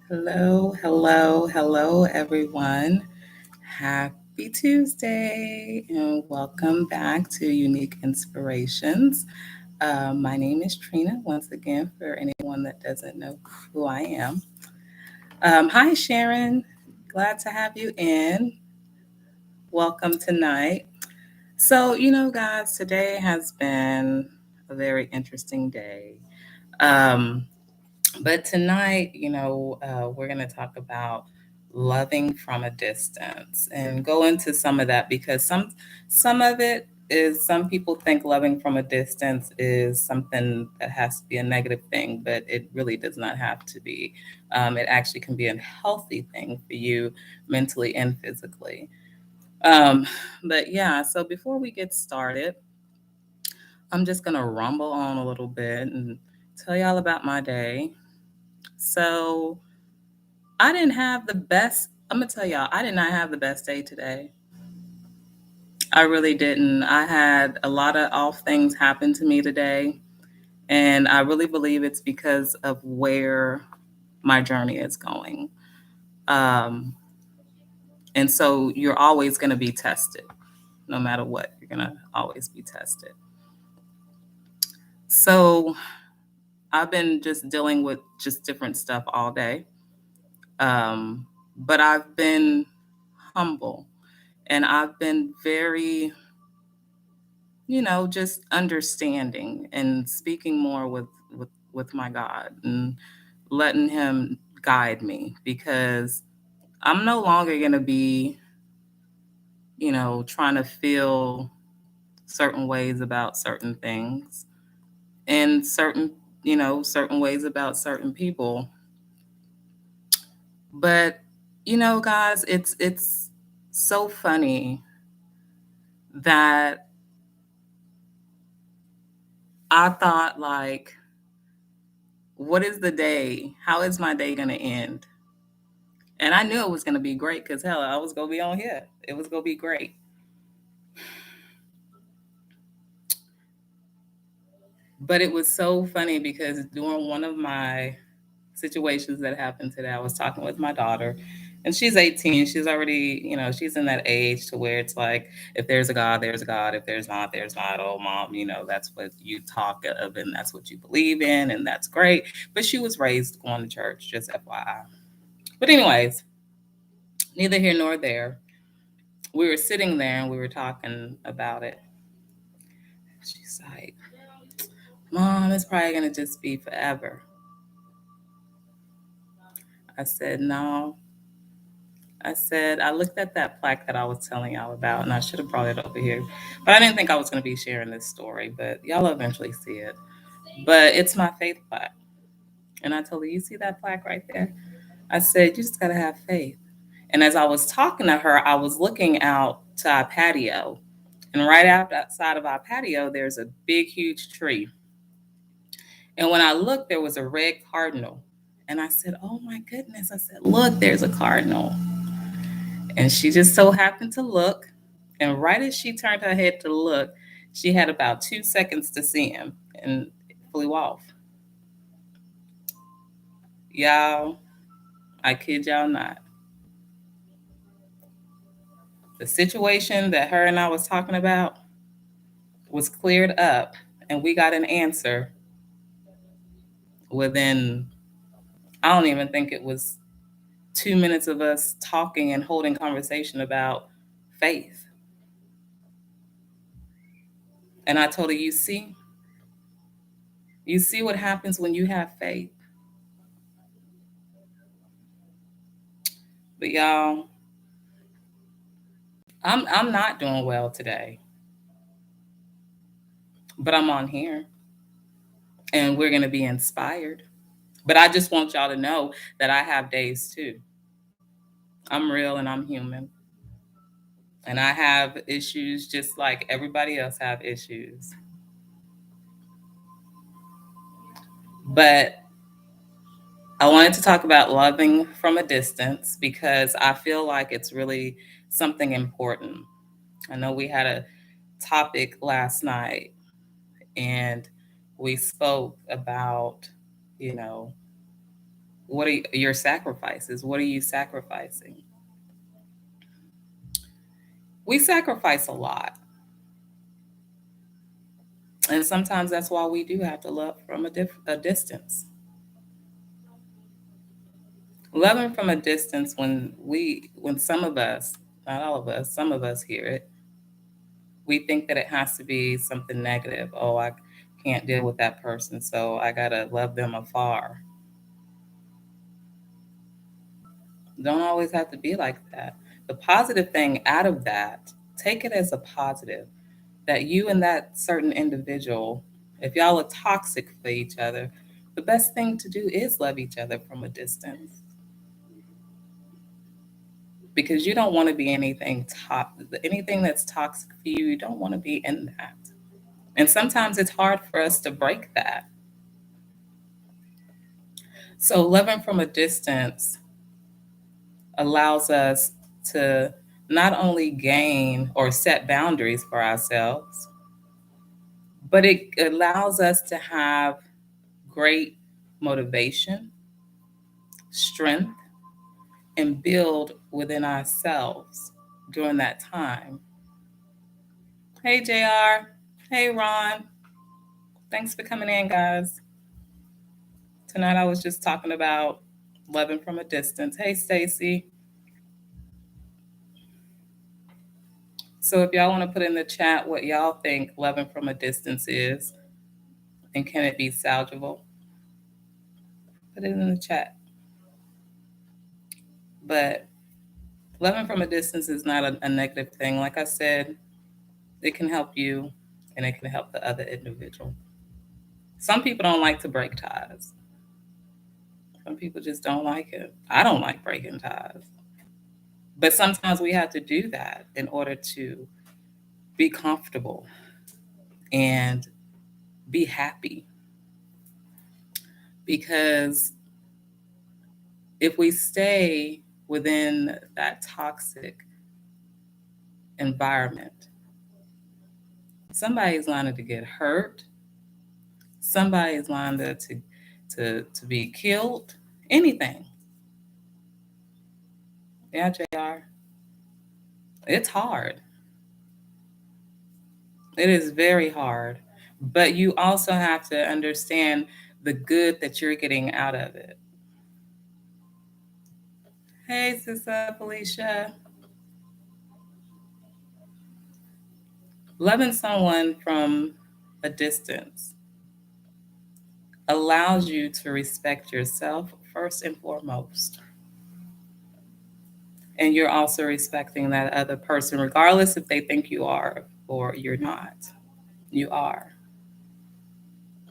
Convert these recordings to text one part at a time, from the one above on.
Hello, everyone. Happy Tuesday, and welcome back to Unique Inspirations. My name is Trina, once again, for anyone that doesn't know who I am. Hi, Sharon. Glad to have you in. Welcome tonight. Guys, today has been a very interesting day. Um, But tonight, we're going to talk about loving from a distance and go into some of that because some of it is some people think loving from a distance is something that has to be a negative thing, but it really does not have to be. It actually can be a healthy thing for you mentally and physically. Um, but yeah, so before we get started, I'm just going to rumble on a little bit and tell y'all about my day. So, I didn't have the best. I'm gonna tell y'all, I did not have the best day today. I really didn't. I had a lot of off things happen to me today, and I really believe it's because of where my journey is going. Um, and so you're always going to be tested, no matter what. You're going to always be tested. So I've been just dealing with just different stuff all day, um, but I've been humble and I've been very just understanding and speaking more with my God and letting him guide me because I'm no longer going to be, trying to feel certain ways about certain things and certain ways about certain people. But, guys, it's so funny that I thought like, what is the day? How is my day going to end? And I knew it was going to be great because, hell, I was going to be on here. It was going to be great. But it was so funny because during one of my situations that happened today, I was talking with my daughter, and she's 18. She's already, she's in that age to where it's like, if there's a God, there's a God. If there's not, there's not. Oh, mom, that's what you talk of and that's what you believe in, and that's great. But she was raised going to church, just FYI. But, anyways, neither here nor there. We were sitting there and we were talking about it. She's like, Mom, it's probably going to just be forever. I said, No. I said, I looked at that plaque that I was telling y'all about, and I should have brought it over here. But I didn't think I was going to be sharing this story, but y'all will eventually see it. But it's my faith plaque. And I told her, You see that plaque right there? I said, You just got to have faith. And as I was talking to her, I was looking out to our patio. And right outside of our patio, there's a big, huge tree. And when I looked, there was a red cardinal. And I said, Oh my goodness. I said, Look, there's a cardinal. And she just so happened to look. And right as she turned her head to look, she had about 2 seconds to see him and flew off. Y'all, I kid y'all not. The situation that her and I was talking about was cleared up, and we got an answer within, I don't even think it was 2 minutes of us talking and holding conversation about faith. And I told her, you see what happens when you have faith. But y'all, I'm not doing well today. But I'm on here and we're gonna be inspired. But I just want y'all to know that I have days too. I'm real and I'm human. And I have issues just like everybody else have issues. But I wanted to talk about loving from a distance because I feel like it's really something important. I know we had a topic last night and we spoke about, you know, What are your sacrifices? What are you sacrificing? We sacrifice a lot. And sometimes that's why we do have to love from a distance. Loving from a distance, when some of us, not all of us, some of us hear it, we think that it has to be something negative. Oh, I can't deal with that person, so I gotta love them afar. Don't always have to be like that. The positive thing out of that, take it as a positive that you and that certain individual, if y'all are toxic for each other, the best thing to do is love each other from a distance because you don't want to be anything that's toxic for you. You don't want to be in that. And sometimes it's hard for us to break that. So loving from a distance allows us to not only gain or set boundaries for ourselves, but it allows us to have great motivation, strength, and build within ourselves during that time. Hey, JR. Hey, Ron. Thanks for coming in, guys. Tonight I was just talking about loving from a distance. Hey, Stacy. So if y'all want to put in the chat what y'all think loving from a distance is, and can it be salvageable, put it in the chat. But loving from a distance is not a negative thing. Like I said, it can help you and it can help the other individual. Some people don't like to break ties. Some people just don't like it. I don't like breaking ties. But sometimes we have to do that in order to be comfortable and be happy. Because if we stay within that toxic environment, somebody's liable to get hurt. Somebody's liable to be killed. Anything. Yeah, JR. It's hard. It is very hard. But you also have to understand the good that you're getting out of it. Hey, Sister Felicia. Loving someone from a distance allows you to respect yourself first and foremost. And you're also respecting that other person, regardless if they think you are or you're not. You are.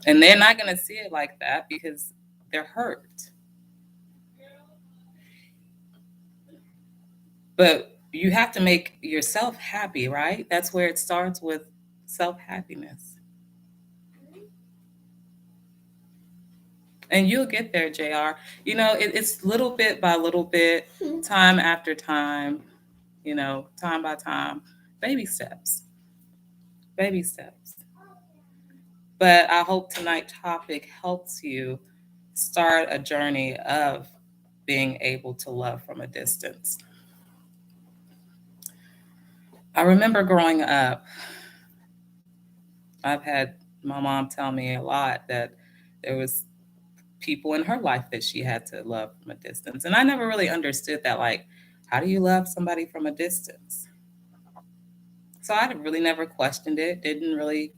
And they're not going to see it like that because they're hurt. But you have to make yourself happy, right? That's where it starts with self happiness. And you'll get there, JR. It's little bit by little bit, time after time, time by time, baby steps, baby steps. But I hope tonight's topic helps you start a journey of being able to love from a distance. I remember growing up, I've had my mom tell me a lot that there was people in her life that she had to love from a distance. And I never really understood that. Like, how do you love somebody from a distance? So I really never questioned it, didn't really.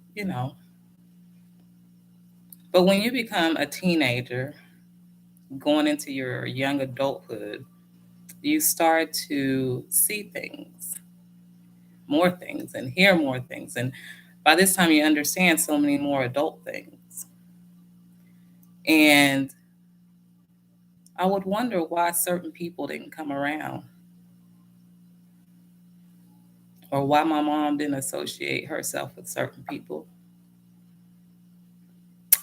But when you become a teenager, going into your young adulthood, you start to see more things, and hear more things. And by this time, you understand so many more adult things. And I would wonder why certain people didn't come around, or why my mom didn't associate herself with certain people.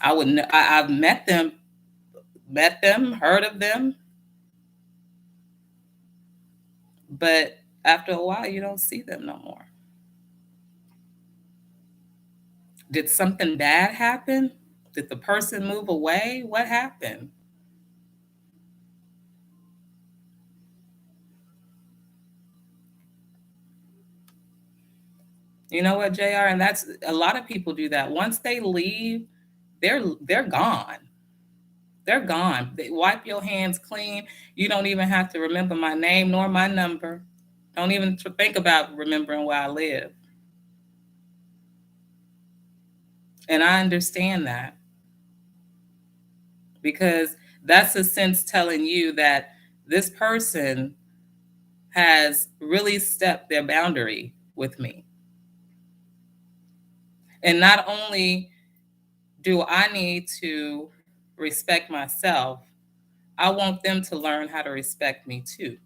I've met them, heard of them, but after a while, you don't see them no more. Did something bad happen? Did the person move away? What happened? You know what, JR? And that's a lot of people do that. Once they leave, they're gone. They're gone. They wipe your hands clean. You don't even have to remember my name nor my number. Don't even think about remembering where I live. And I understand that because that's a sense telling you that this person has really stepped their boundary with me. And not only do I need to respect myself, I want them to learn how to respect me too.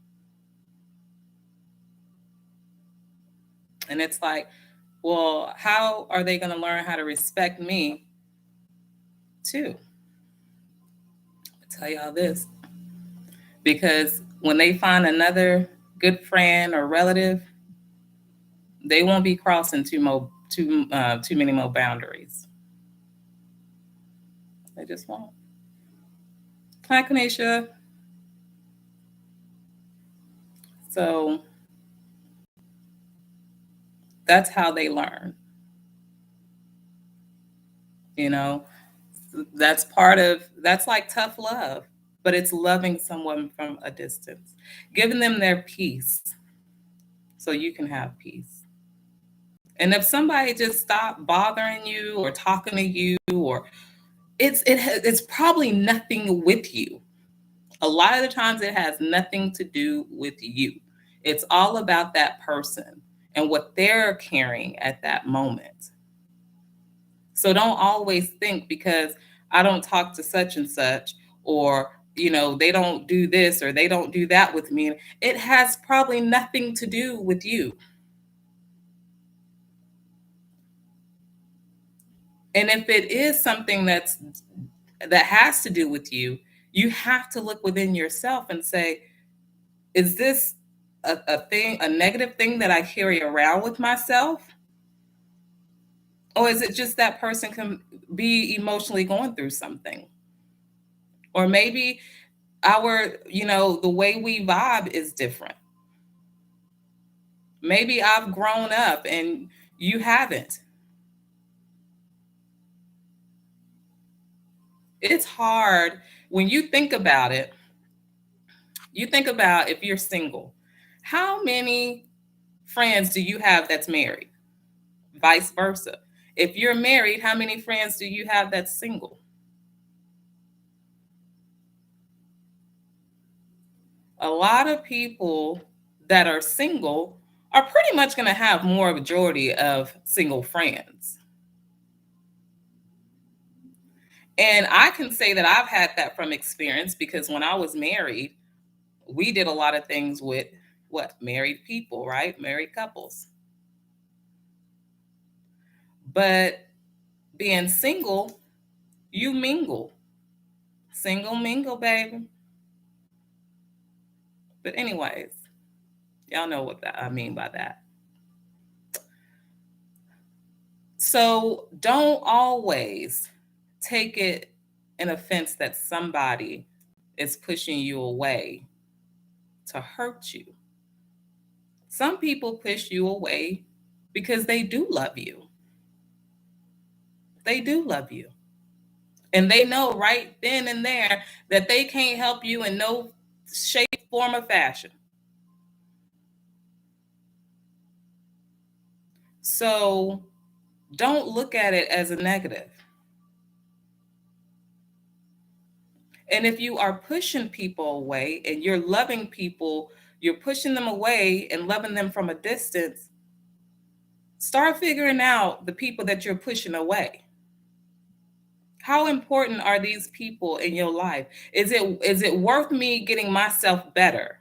And it's like, well, how are they going to learn how to respect me too? I'll tell y'all this, because when they find another good friend or relative, they won't be crossing too many more boundaries. They just won't. Hi, Kanisha. So that's how they learn. You know, that's like tough love, but it's loving someone from a distance, giving them their peace so you can have peace. And if somebody just stopped bothering you or talking to you, or it's probably nothing with you. A lot of the times it has nothing to do with you. It's all about that person and what they're carrying at that moment. So don't always think because I don't talk to such and such, or they don't do this or they don't do that with me. It has probably nothing to do with you. And if it is something that has to do with you, you have to look within yourself and say, is this a negative thing that I carry around with myself? Or is it just that person can be emotionally going through something? Or maybe the way we vibe is different. Maybe I've grown up and you haven't. It's hard when you think about it. You think about if you're single, how many friends do you have that's married? Vice versa. If you're married, how many friends do you have that's single? A lot of people that are single are pretty much going to have more majority of single friends. And I can say that I've had that from experience because when I was married, we did a lot of things with married people, right? Married couples. But being single, you mingle. Single mingle, baby. But anyways, y'all know what I mean by that. So don't always take it an offense that somebody is pushing you away to hurt you. Some people push you away because they do love you. They do love you. And they know right then and there that they can't help you in no shape, form, or fashion. So don't look at it as a negative. And if you are pushing people away and you're loving people, you're pushing them away and loving them from a distance, start figuring out the people that you're pushing away. How important are these people in your life? Is it worth me getting myself better?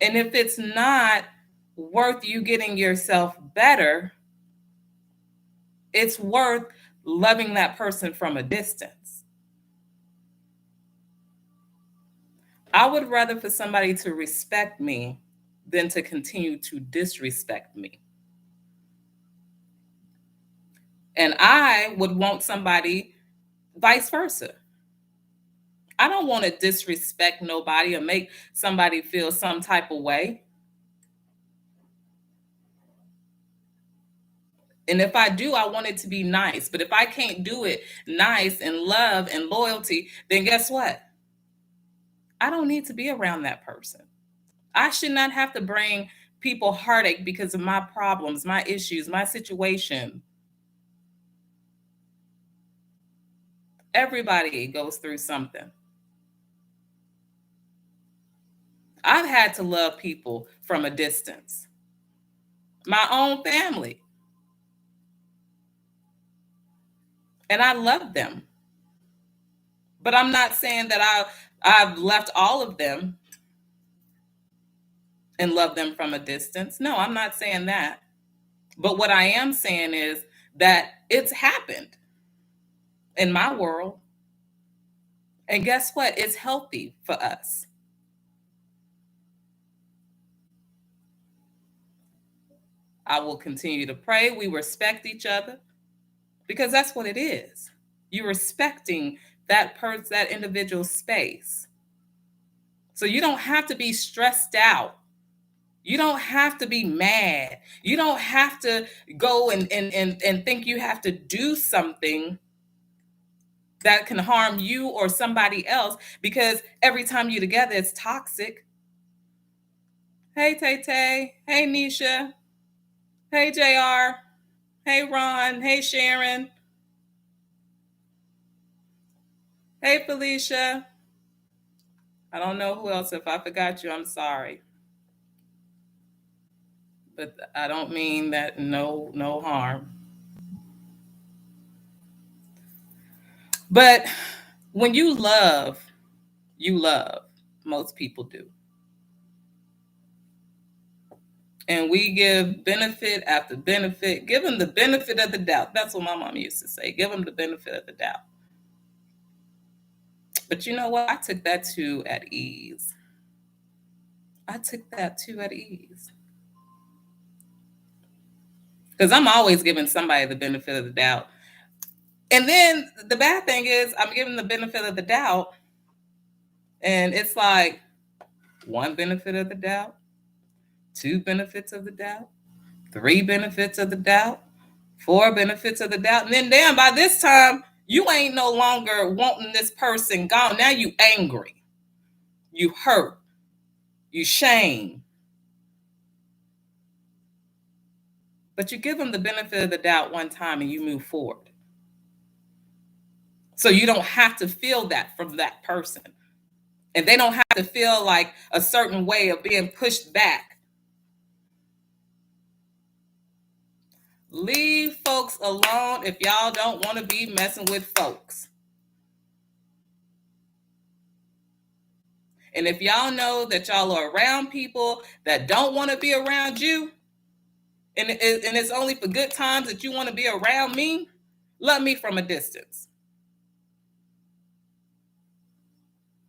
And if it's not worth you getting yourself better, it's worth loving that person from a distance. I would rather for somebody to respect me than to continue to disrespect me. And I would want somebody vice versa. I don't want to disrespect nobody or make somebody feel some type of way. And if I do, I want it to be nice. But if I can't do it nice and love and loyalty, then guess what? I don't need to be around that person. I should not have to bring people heartache because of my problems, my issues, my situation. Everybody goes through something. I've had to love people from a distance, my own family, and I love them. But I'm not saying that I've left all of them and love them from a distance. No, I'm not saying that. But what I am saying is that it's happened in my world. And guess what? It's healthy for us. I will continue to pray. We respect each other because that's what it is. You're respecting that person, that individual space. So you don't have to be stressed out. You don't have to be mad. You don't have to go and think you have to do something that can harm you or somebody else because every time you're together, it's toxic. Hey, Tay Tay. Hey, Nisha. Hey, JR. Hey, Ron. Hey, Sharon. Hey, Felicia. I don't know who else. If I forgot you, I'm sorry. But I don't mean that no harm. But when you love. Most people do. And we give benefit after benefit. Give them the benefit of the doubt. That's what my mom used to say. Give them the benefit of the doubt. But you know what? I took that too at ease. I took that too at ease. Because I'm always giving somebody the benefit of the doubt. And then the bad thing is, I'm giving the benefit of the doubt. And it's like one benefit of the doubt, two benefits of the doubt, three benefits of the doubt, four benefits of the doubt. And then, damn, by this time, you ain't no longer wanting this person gone. Now you angry, you hurt, you shame. But you give them the benefit of the doubt one time and you move forward. So you don't have to feel that from that person. And they don't have to feel like a certain way of being pushed back. Leave folks alone if y'all don't want to be messing with folks. And if y'all know that y'all are around people that don't want to be around you, and it's only for good times that you want to be around me, love me from a distance.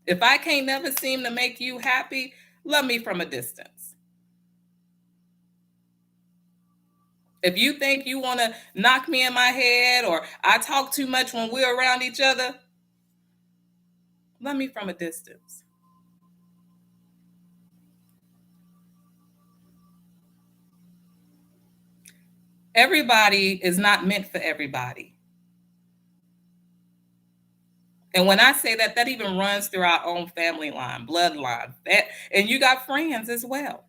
If I can't never seem to make you happy, love me from a distance. If you think you want to knock me in my head or I talk too much when we're around each other, love me from a distance. Everybody is not meant for everybody. And when I say that, that even runs through our own family line, bloodline. And you got friends as well.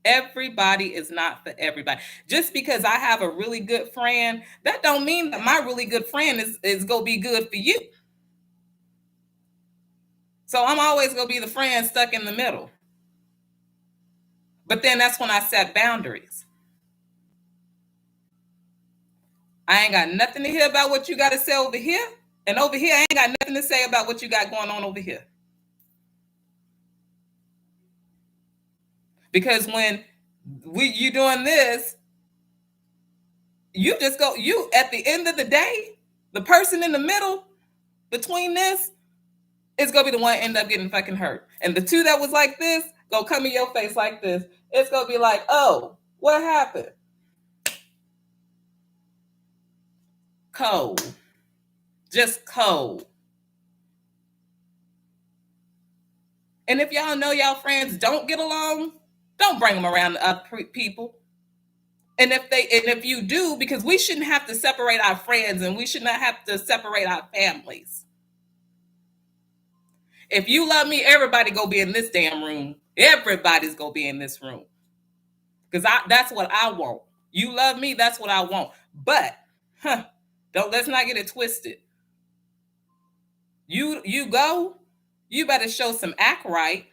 Everybody is not for everybody. Just because I have a really good friend, that don't mean that my really good friend is going to be good for you. So I'm always going to be the friend stuck in the middle. But then that's when I set boundaries. I ain't got nothing to hear about what you got to say over here. And over here, I ain't got nothing to say about what you got going on over here. Because when you doing this, you just go, you at the end of the day, the person in the middle between this is gonna be the one end up getting fucking hurt. And the two that was like this, go come in your face like this. It's gonna be like, oh, what happened? Cold. Just cold. And if y'all know y'all friends don't get along, don't bring them around other people. And if you do, because we shouldn't have to separate our friends and we should not have to separate our families. If you love me, everybody go be in this damn room. Everybody's gonna be in this room. Because that's what I want. You love me, that's what I want. But don't let's not get it twisted. You go, you better show some act right.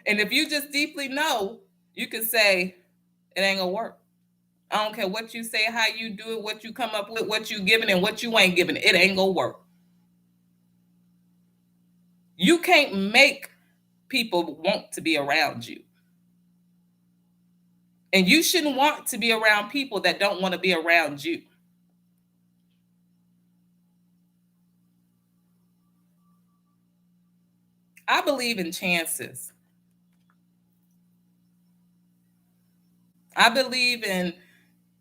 And if you just deeply know, you can say, it ain't gonna work. I don't care what you say, how you do it, what you come up with, what you giving and what you ain't giving. It ain't gonna work. You can't make people want to be around you. And you shouldn't want to be around people that don't want to be around you. I believe in chances. I believe in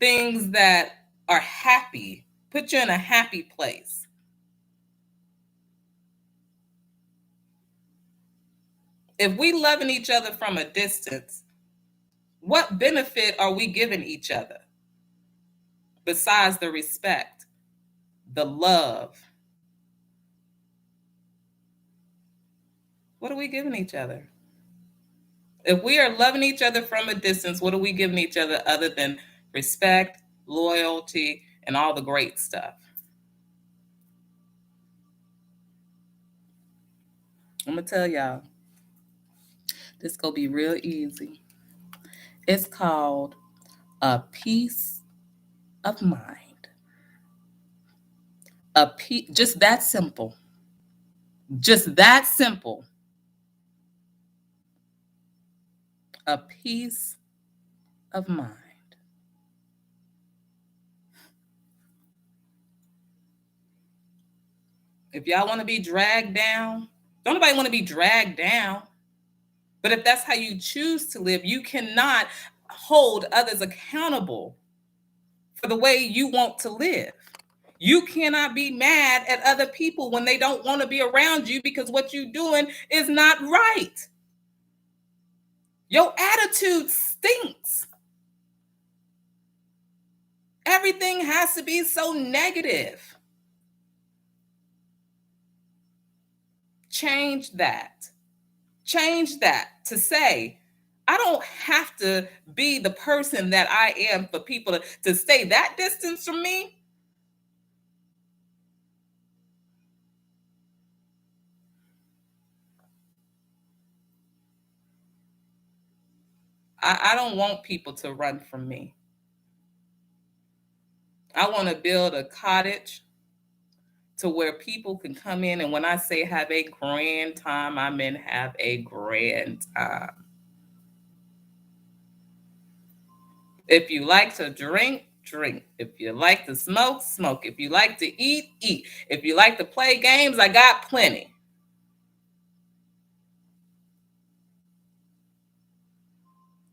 things that are happy, put you in a happy place. If we loving each other from a distance, what benefit are we giving each other besides the respect, the love? What are we giving each other? If we are loving each other from a distance, what are we giving each other other than respect, loyalty, and all the great stuff? I'm going to tell y'all, this going to be real easy. It's called a peace of mind. Just that simple. Just that simple. A peace of mind. If y'all want to be dragged down, don't nobody want to be dragged down. But if that's how you choose to live, you cannot hold others accountable for the way you want to live. You cannot be mad at other people when they don't want to be around you because what you're doing is not right. Your attitude stinks. Everything has to be so negative. Change that. Change that to say, I don't have to be the person that I am for people to stay that distance from me. I don't want people to run from me. I want to build a cottage to where people can come in. And when I say have a grand time, I mean have a grand time. If you like to drink, drink. If you like to smoke, smoke. If you like to eat, eat. If you like to play games, I got plenty.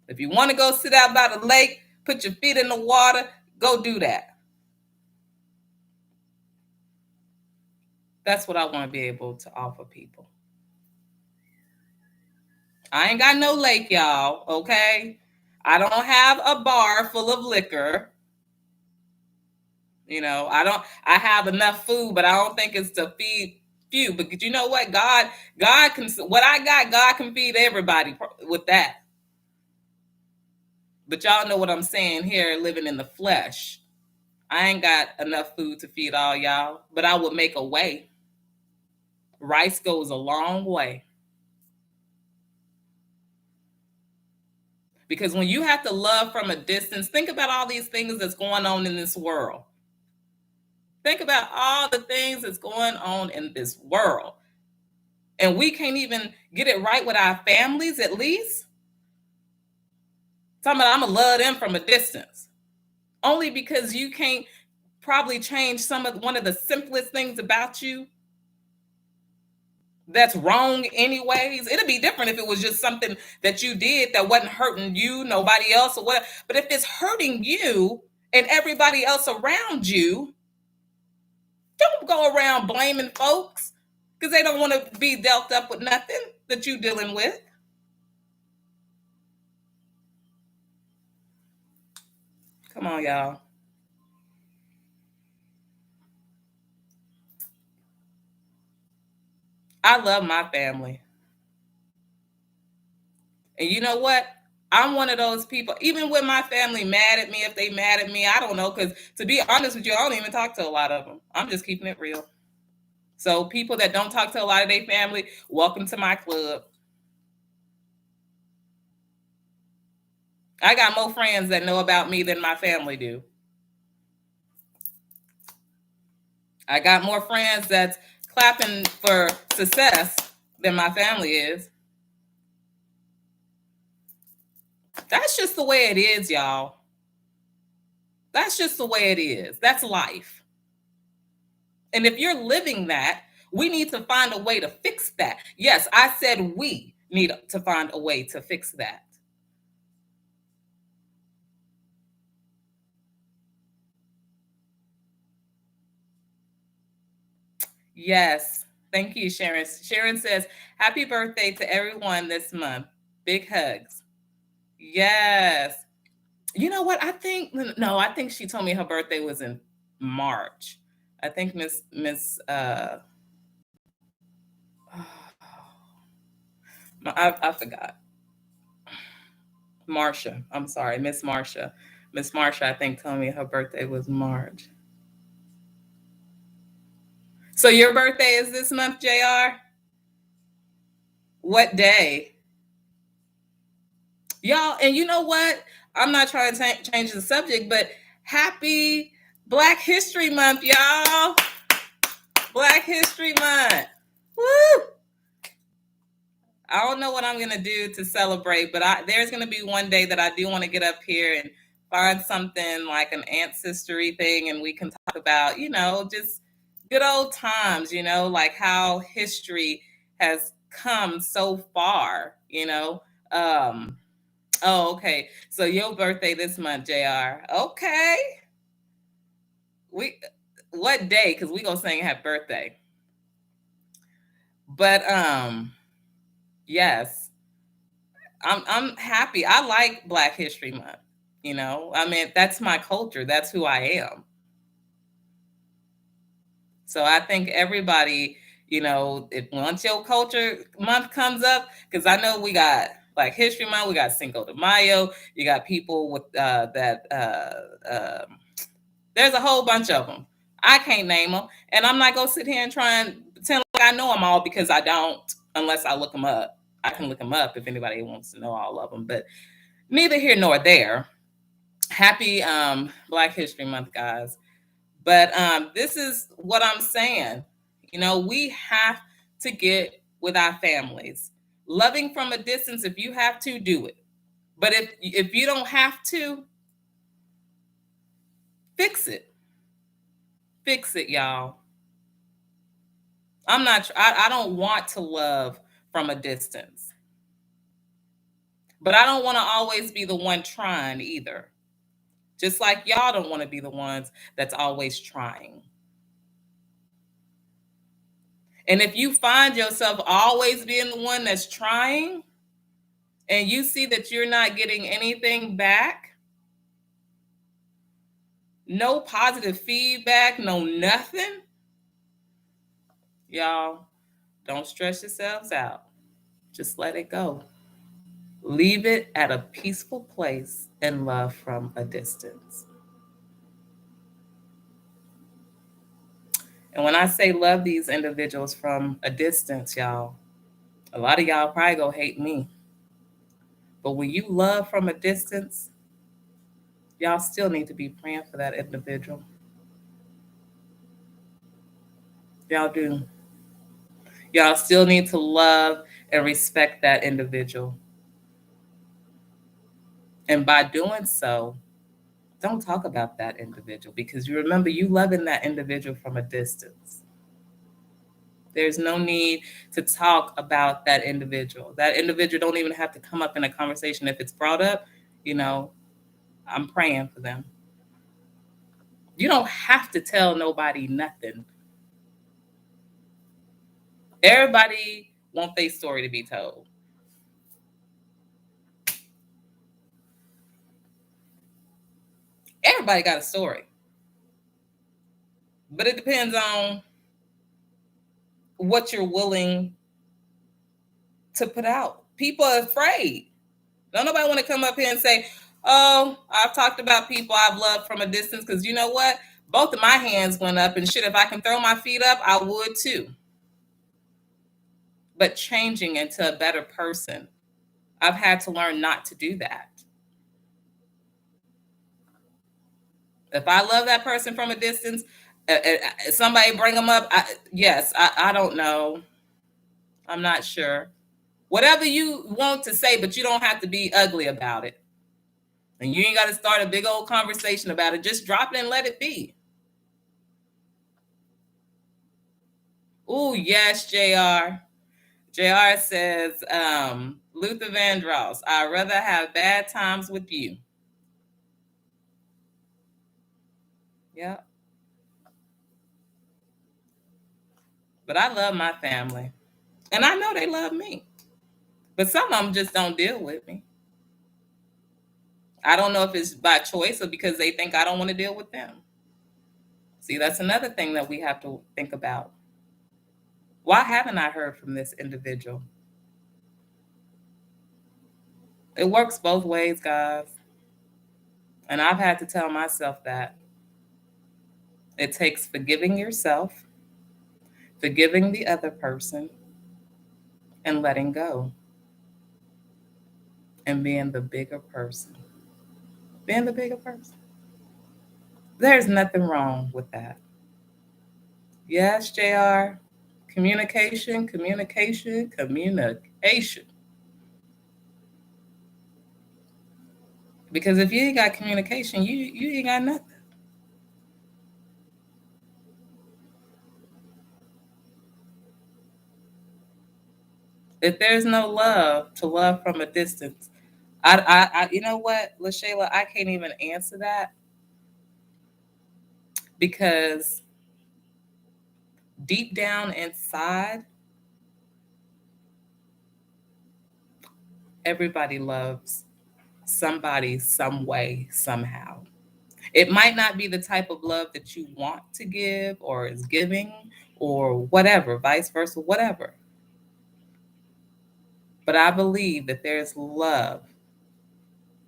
If you want to go sit out by the lake, put your feet in the water, go do that. That's what I want to be able to offer people. I ain't got no lake, y'all, okay? I don't have a bar full of liquor. I have enough food, but I don't think it's to feed few. But you know what? God can, what I got, God can feed everybody with that. But y'all know what I'm saying here, living in the flesh. I ain't got enough food to feed all y'all, but I would make a way. Rice goes a long way. Because when you have to love from a distance, think about all these things that's going on in this world. Think about all the things that's going on in this world. And we can't even get it right with our families, at least. Talking about I'm going to love them from a distance. Only because you can't probably change one of the simplest things about you that's wrong anyways. It'd be different if it was just something that you did that wasn't hurting you, nobody else or whatever. But if it's hurting you and everybody else around you, don't go around blaming folks because they don't want to be dealt up with nothing that you're dealing with. Come on, y'all. I love my family. And you know what? I'm one of those people, even with my family mad at me, if they mad at me, I don't know. Because to be honest with you, I don't even talk to a lot of them. I'm just keeping it real. So people that don't talk to a lot of their family, welcome to my club. I got more friends that know about me than my family do. I got more friends that's clapping for success than my family is. That's just the way it is, y'all. That's just the way it is. That's life. And if you're living that, we need to find a way to fix that. Yes, I said we need to find a way to fix that. Yes. Thank you, Sharon. Sharon says, happy birthday to everyone this month. Big hugs. Yes. You know what? I think she told me her birthday was in March. I think Miss I forgot. Marsha. I'm sorry, Miss Marsha. Miss Marsha, I think, told me her birthday was March. So your birthday is this month, JR? What day? Y'all, and you know what? I'm not trying to change the subject, but happy Black History Month, y'all. Black History Month. Woo! I don't know what I'm gonna do to celebrate, but there's gonna be one day that I do want to get up here and find something like an ancestry thing, and we can talk about, just good old times, like how history has come so far. Um, oh, okay. So your birthday this month, Jr. Okay, we what day? Because we gonna sing happy birthday. But yes, I'm happy. I like Black History Month. I mean, that's my culture. That's who I am. So I think everybody, if once your culture month comes up, because I know we got Black History Month, we got Cinco de Mayo, you got people with that. There's a whole bunch of them. I can't name them, and I'm not gonna sit here and try and pretend like I know them all because I don't, unless I look them up. I can look them up if anybody wants to know all of them, but neither here nor there. Happy Black History Month, guys. But this is what I'm saying. We have to get with our families. Loving from a distance, if you have to, do it. But if you don't have to, fix it. Fix it, y'all. I don't want to love from a distance. But I don't want to always be the one trying either. Just like y'all don't want to be the ones that's always trying. And if you find yourself always being the one that's trying and you see that you're not getting anything back, no positive feedback, no nothing, y'all, don't stress yourselves out. Just let it go. Leave it at a peaceful place and love from a distance. And when I say love these individuals from a distance, y'all, a lot of y'all probably gonna hate me. But when you love from a distance, y'all still need to be praying for that individual. Y'all do. Y'all still need to love and respect that individual. And by doing so, don't talk about that individual because you remember you loving that individual from a distance. There's no need to talk about that individual. That individual don't even have to come up in a conversation. If it's brought up, you know, I'm praying for them. You don't have to tell nobody nothing. Everybody want their story to be told. Everybody got a story. But it depends on what you're willing to put out. People are afraid. Don't nobody want to come up here and say, oh, I've talked about people I've loved from a distance, because you know what? Both of my hands went up, and shit, if I can throw my feet up, I would too. But changing into a better person, I've had to learn not to do that. If I love that person from a distance, somebody bring them up. I don't know. I'm not sure. Whatever you want to say, but you don't have to be ugly about it. And you ain't got to start a big old conversation about it. Just drop it and let it be. Ooh, yes, JR. JR says, Luther Vandross, I'd rather have bad times with you. Yeah. But I love my family. And I know they love me. But some of them just don't deal with me. I don't know if it's by choice or because they think I don't want to deal with them. See, that's another thing that we have to think about. Why haven't I heard from this individual? It works both ways, guys. And I've had to tell myself that. It takes forgiving yourself, forgiving the other person, and letting go. And being the bigger person. Being the bigger person. There's nothing wrong with that. Yes, JR. Communication, communication, communication. Because if you ain't got communication, you ain't got nothing. If there's no love, to love from a distance, I you know what, LaShayla, I can't even answer that, because deep down inside, everybody loves somebody, some way, somehow. It might not be the type of love that you want to give or is giving or whatever, vice versa, whatever. But I believe that there's love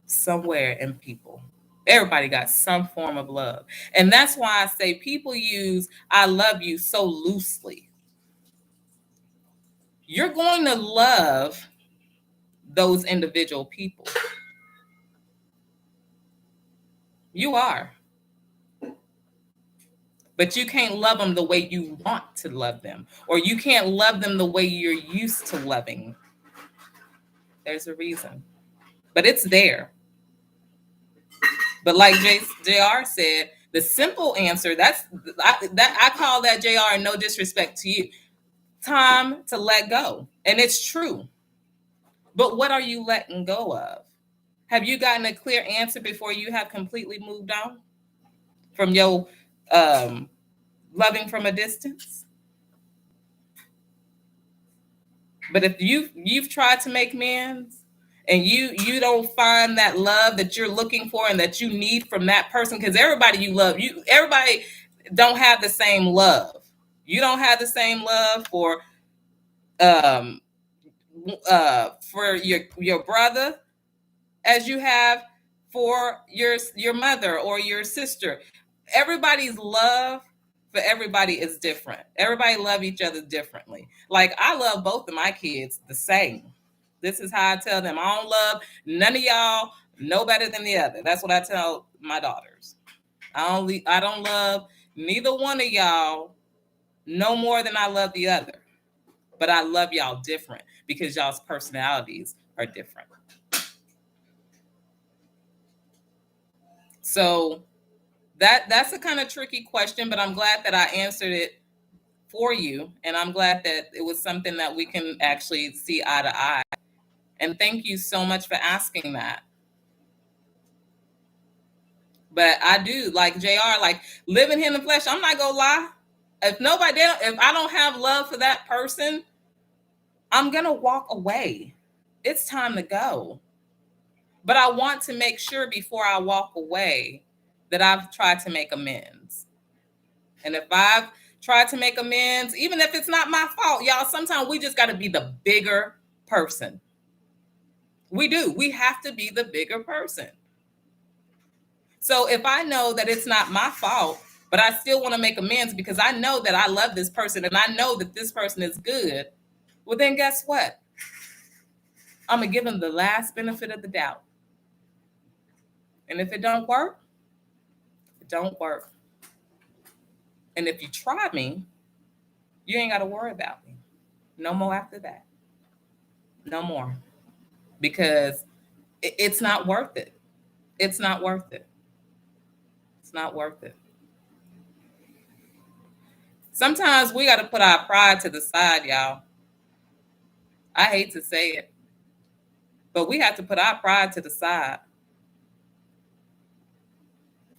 somewhere in people. Everybody got some form of love. And that's why I say people use I love you so loosely. You're going to love those individual people. You are. But you can't love them the way you want to love them, or you can't love them the way you're used to loving. There's a reason. But it's there. But like JR said, the simple answer, I call that, JR, no disrespect to you, time to let go. And it's true. But what are you letting go of? Have you gotten a clear answer before you have completely moved on from your loving from a distance? But if you've tried to make amends, and you don't find that love that you're looking for and that you need from that person, because everybody you love, everybody don't have the same love. You don't have the same love um for your brother as you have for your mother or your sister. Everybody's love for everybody is different. Everybody love each other differently. Like, I love both of my kids the same. This is how I tell them. I don't love none of y'all no better than the other. That's what I tell my daughters. I don't love neither one of y'all no more than I love the other. But I love y'all different because y'all's personalities are different. So that's a kind of tricky question, but I'm glad that I answered it for you. And I'm glad that it was something that we can actually see eye to eye. And thank you so much for asking that. But I do, like JR, like living here in the flesh, I'm not gonna lie. If I don't have love for that person, I'm going to walk away. It's time to go. But I want to make sure before I walk away that I've tried to make amends. And if I've tried to make amends, even if it's not my fault, y'all, sometimes we just got to be the bigger person. We do. We have to be the bigger person. So if I know that it's not my fault, but I still want to make amends because I know that I love this person and I know that this person is good, well, then guess what? I'm going to give them the last benefit of the doubt. And if it don't work, it don't work. And if you try me, you ain't got to worry about me. No more after that. No more. Because it's not worth it. It's not worth it. It's not worth it. Sometimes we got to put our pride to the side, y'all. I hate to say it, but we have to put our pride to the side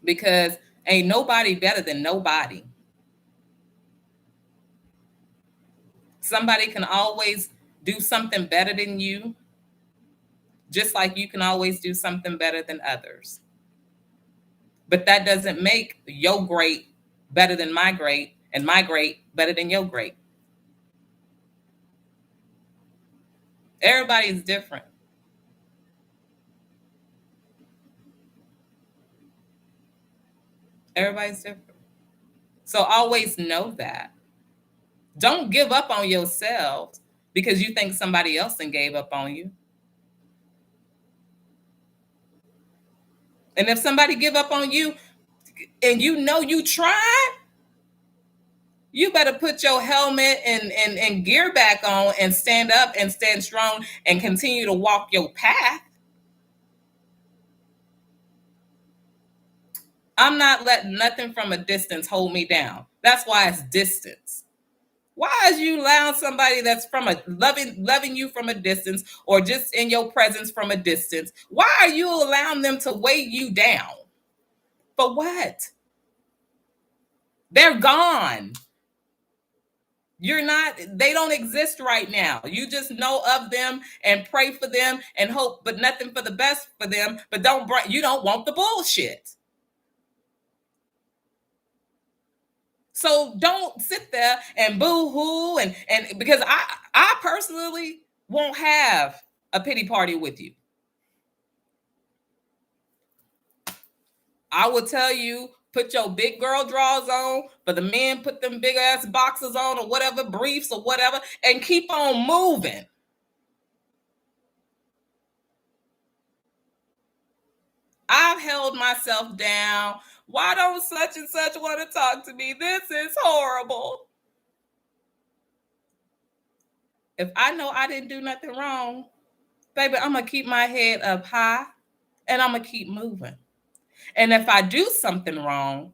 because ain't nobody better than nobody. Somebody can always do something better than you, just like you can always do something better than others. But that doesn't make your great better than my great and my great better than your great. Everybody's different. Everybody's different. So always know that. Don't give up on yourself because you think somebody else then gave up on you. And if somebody give up on you and you know you tried, you better put your helmet and gear back on and stand up and stand strong and continue to walk your path. I'm not letting nothing from a distance hold me down. That's why it's distance. Why is you allowing somebody that's from a loving you from a distance or just in your presence from a distance? Why are you allowing them to weigh you down? For what? They're gone. You're not, they don't exist right now. You just know of them and pray for them and hope, but nothing for the best for them. But you don't want the bullshit. So don't sit there and boo-hoo and because I personally won't have a pity party with you. I will tell you, put your big girl drawers on. For the men, put them big ass boxers on or whatever, briefs or whatever, and keep on moving. I've held myself down. Why don't such and such want to talk to me? This is horrible. If I know I didn't do nothing wrong, baby, I'm going to keep my head up high and I'm going to keep moving. And if I do something wrong,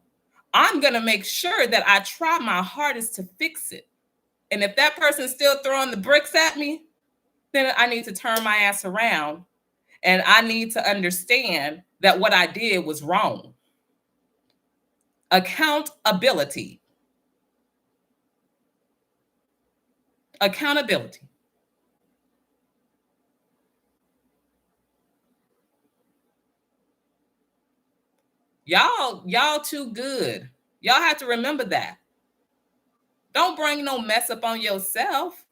I'm going to make sure that I try my hardest to fix it. And if that person's still throwing the bricks at me, then I need to turn my ass around and I need to understand that what I did was wrong. Accountability. Accountability. Y'all too good. Y'all have to remember that. Don't bring no mess up on yourself.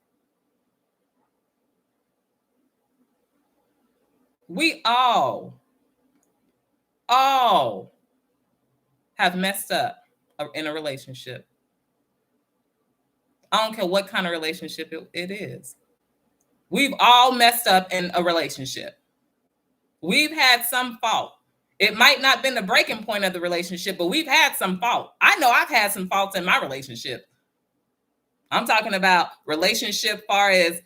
We all have messed up in a relationship. I don't care what kind of relationship it is. We've all messed up in a relationship. We've had some fault. It might not have been the breaking point of the relationship, but we've had some fault. I know I've had some faults in my relationship. I'm talking about relationship far as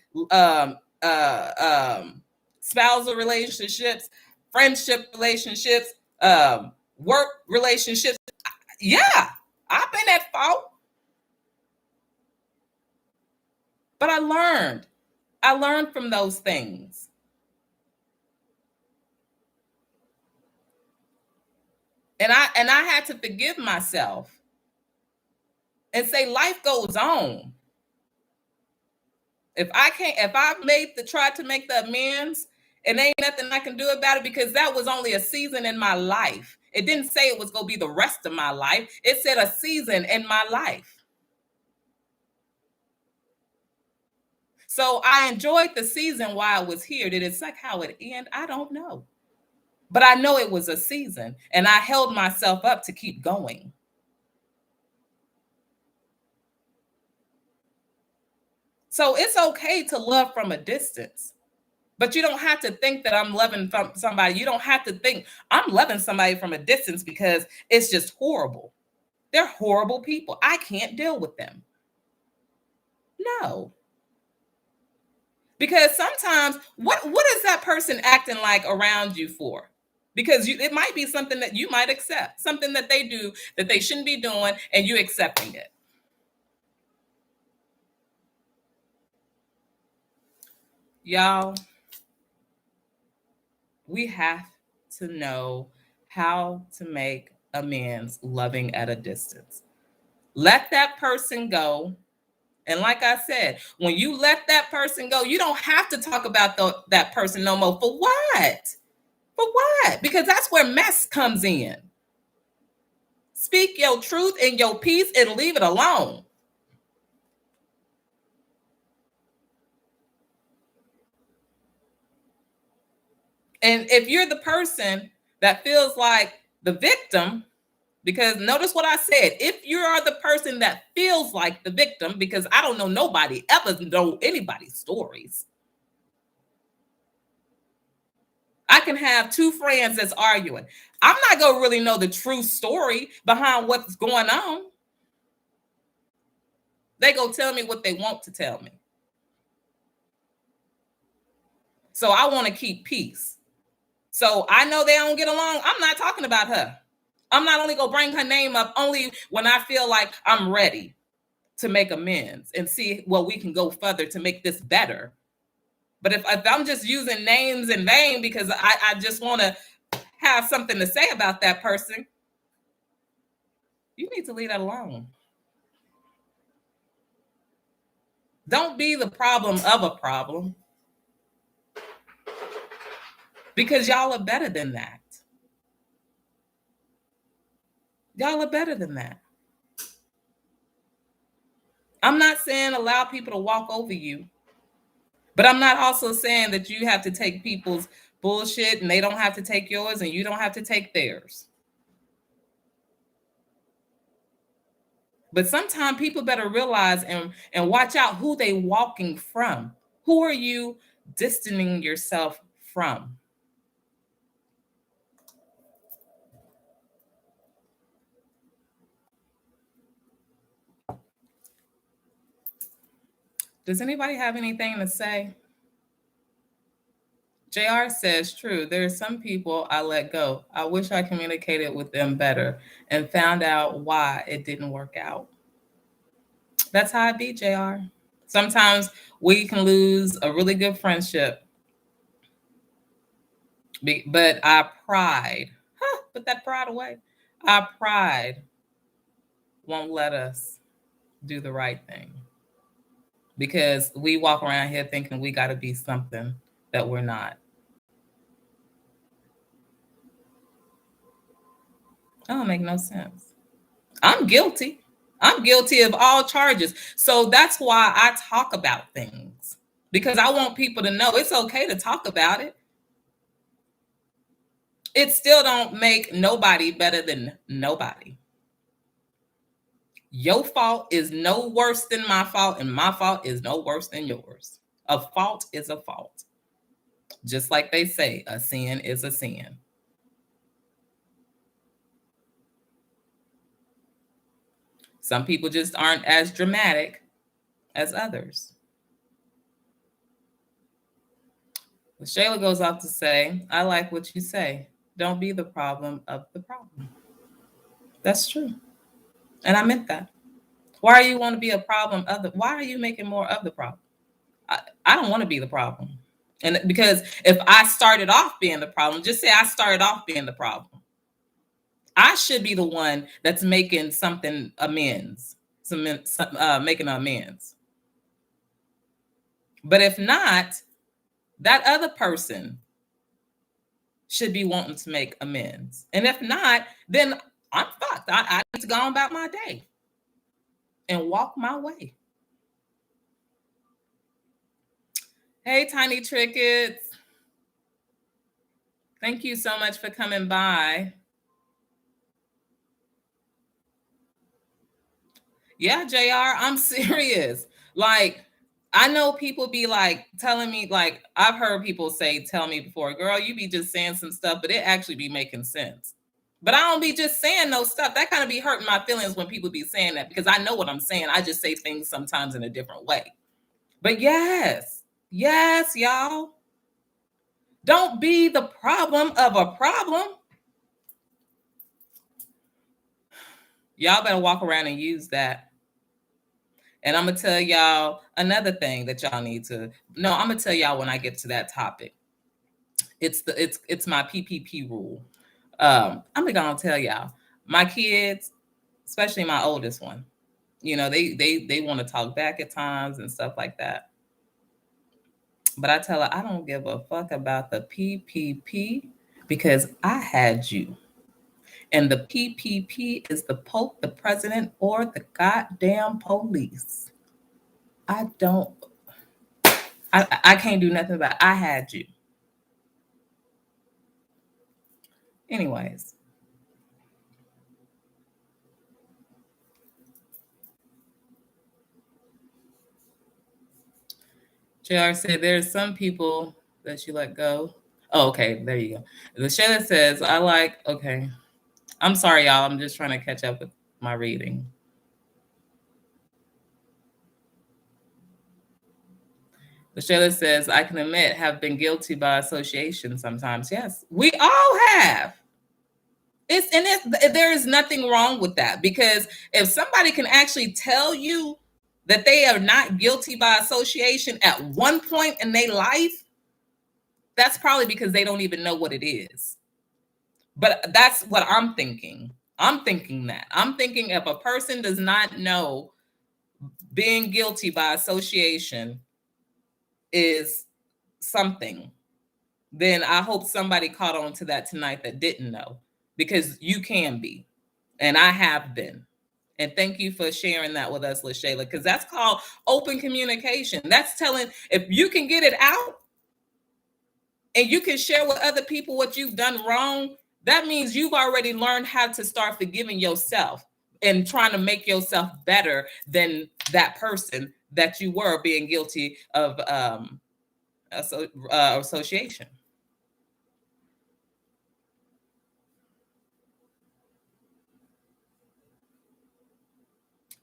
spousal relationships, friendship relationships, work relationships. Yeah, I've been at fault. But I learned. I learned from those things. And I had to forgive myself. and say life goes on. If I've tried to make the amends, and ain't nothing I can do about it, because that was only a season in my life. It didn't say it was going to be the rest of my life. It said a season in my life. So I enjoyed the season while I was here. Did it suck how it ended? I don't know. But I know it was a season, and I held myself up to keep going. So it's okay to love from a distance. But you don't have to think that I'm loving somebody. You don't have to think I'm loving somebody from a distance because it's just horrible. They're horrible people. I can't deal with them. No. Because sometimes what is that person acting like around you for? Because it might be something that you might accept, something that they do that they shouldn't be doing, and you accepting it. Y'all, we have to know how to make amends loving at a distance. Let that person go. And like I said, when you let that person go, you don't have to talk about that person no more. For what? For what? Because that's where mess comes in. Speak your truth and your peace and leave it alone. And if you're the person that feels like the victim, because notice what I said, if you are the person that feels like the victim, because I don't know nobody ever know anybody's stories. I can have two friends that's arguing. I'm not going to really know the true story behind what's going on. They go tell me what they want to tell me. So I want to keep peace. So I know they don't get along. I'm not talking about her. I'm not only going to bring her name up only when I feel like I'm ready to make amends and see what we can go further to make this better. But if I'm just using names in vain because I just want to have something to say about that person, you need to leave that alone. Don't be the problem of a problem, because y'all are better than that. Y'all are better than that. I'm not saying allow people to walk over you, but I'm not also saying that you have to take people's bullshit and they don't have to take yours and you don't have to take theirs. But sometimes people better realize and watch out who they walking from. Who are you distancing yourself from? Does anybody have anything to say? JR says, true, there are some people I let go. I wish I communicated with them better and found out why it didn't work out. That's how it be, JR. Sometimes we can lose a really good friendship, but our pride, put that pride away. Our pride won't let us do the right thing because we walk around here thinking we got to be something that we're not. That don't make no sense. I'm guilty. I'm guilty of all charges. So that's why I talk about things, because I want people to know it's okay to talk about it. It still don't make nobody better than nobody. Your fault is no worse than my fault, and my fault is no worse than yours. A fault is a fault. Just like they say, a sin is a sin. Some people just aren't as dramatic as others. But Shayla goes off to say, I like what you say. Don't be the problem of the problem. That's true. And I meant that. Why do you want to be a problem of the, why are you making more of the problem? I don't want to be the problem. And because if I started off being the problem, just say I started off being the problem. I should be the one that's making something amends. making amends. But if not, that other person should be wanting to make amends. And if not, then I'm fucked. I need to go on about my day and walk my way. Hey, Tiny Trickets. Thank you so much for coming by. Yeah, JR, I'm serious. Like, I know people be like telling me, like, I've heard people say, tell me before, girl, you be just saying some stuff, but it actually be making sense. But I don't be just saying no stuff. That kind of be hurting my feelings when people be saying that, because I know what I'm saying. I just say things sometimes in a different way. But yes, y'all. Don't be the problem of a problem. Y'all better walk around and use that. And I'm going to tell y'all another thing that y'all need to know. I'm going to tell y'all when I get to that topic. It's my PPP rule. I'm going to tell y'all. My kids, especially my oldest one, you know, they want to talk back at times and stuff like that. But I tell her, I don't give a fuck about the PPP because I had you. And the PPP is the Pope, the president, or the goddamn police. I can't do nothing about it. I had you. Anyways. JR said there's some people that you let go. Oh, okay. There you go. The Shayla says, okay. I'm sorry, y'all. I'm just trying to catch up with my reading. The Shayla says, I can admit, have been guilty by association sometimes. Yes, we all have. There is nothing wrong with that, because if somebody can actually tell you that they are not guilty by association at one point in their life, that's probably because they don't even know what it is. But that's what I'm thinking. I'm thinking if a person does not know being guilty by association is something, then I hope somebody caught on to that tonight that didn't know, because you can be, and I have been. And thank you for sharing that with us, LaShayla, because that's called open communication. That's telling, if you can get it out and you can share with other people what you've done wrong, that means you've already learned how to start forgiving yourself and trying to make yourself better than that person that you were being guilty of association.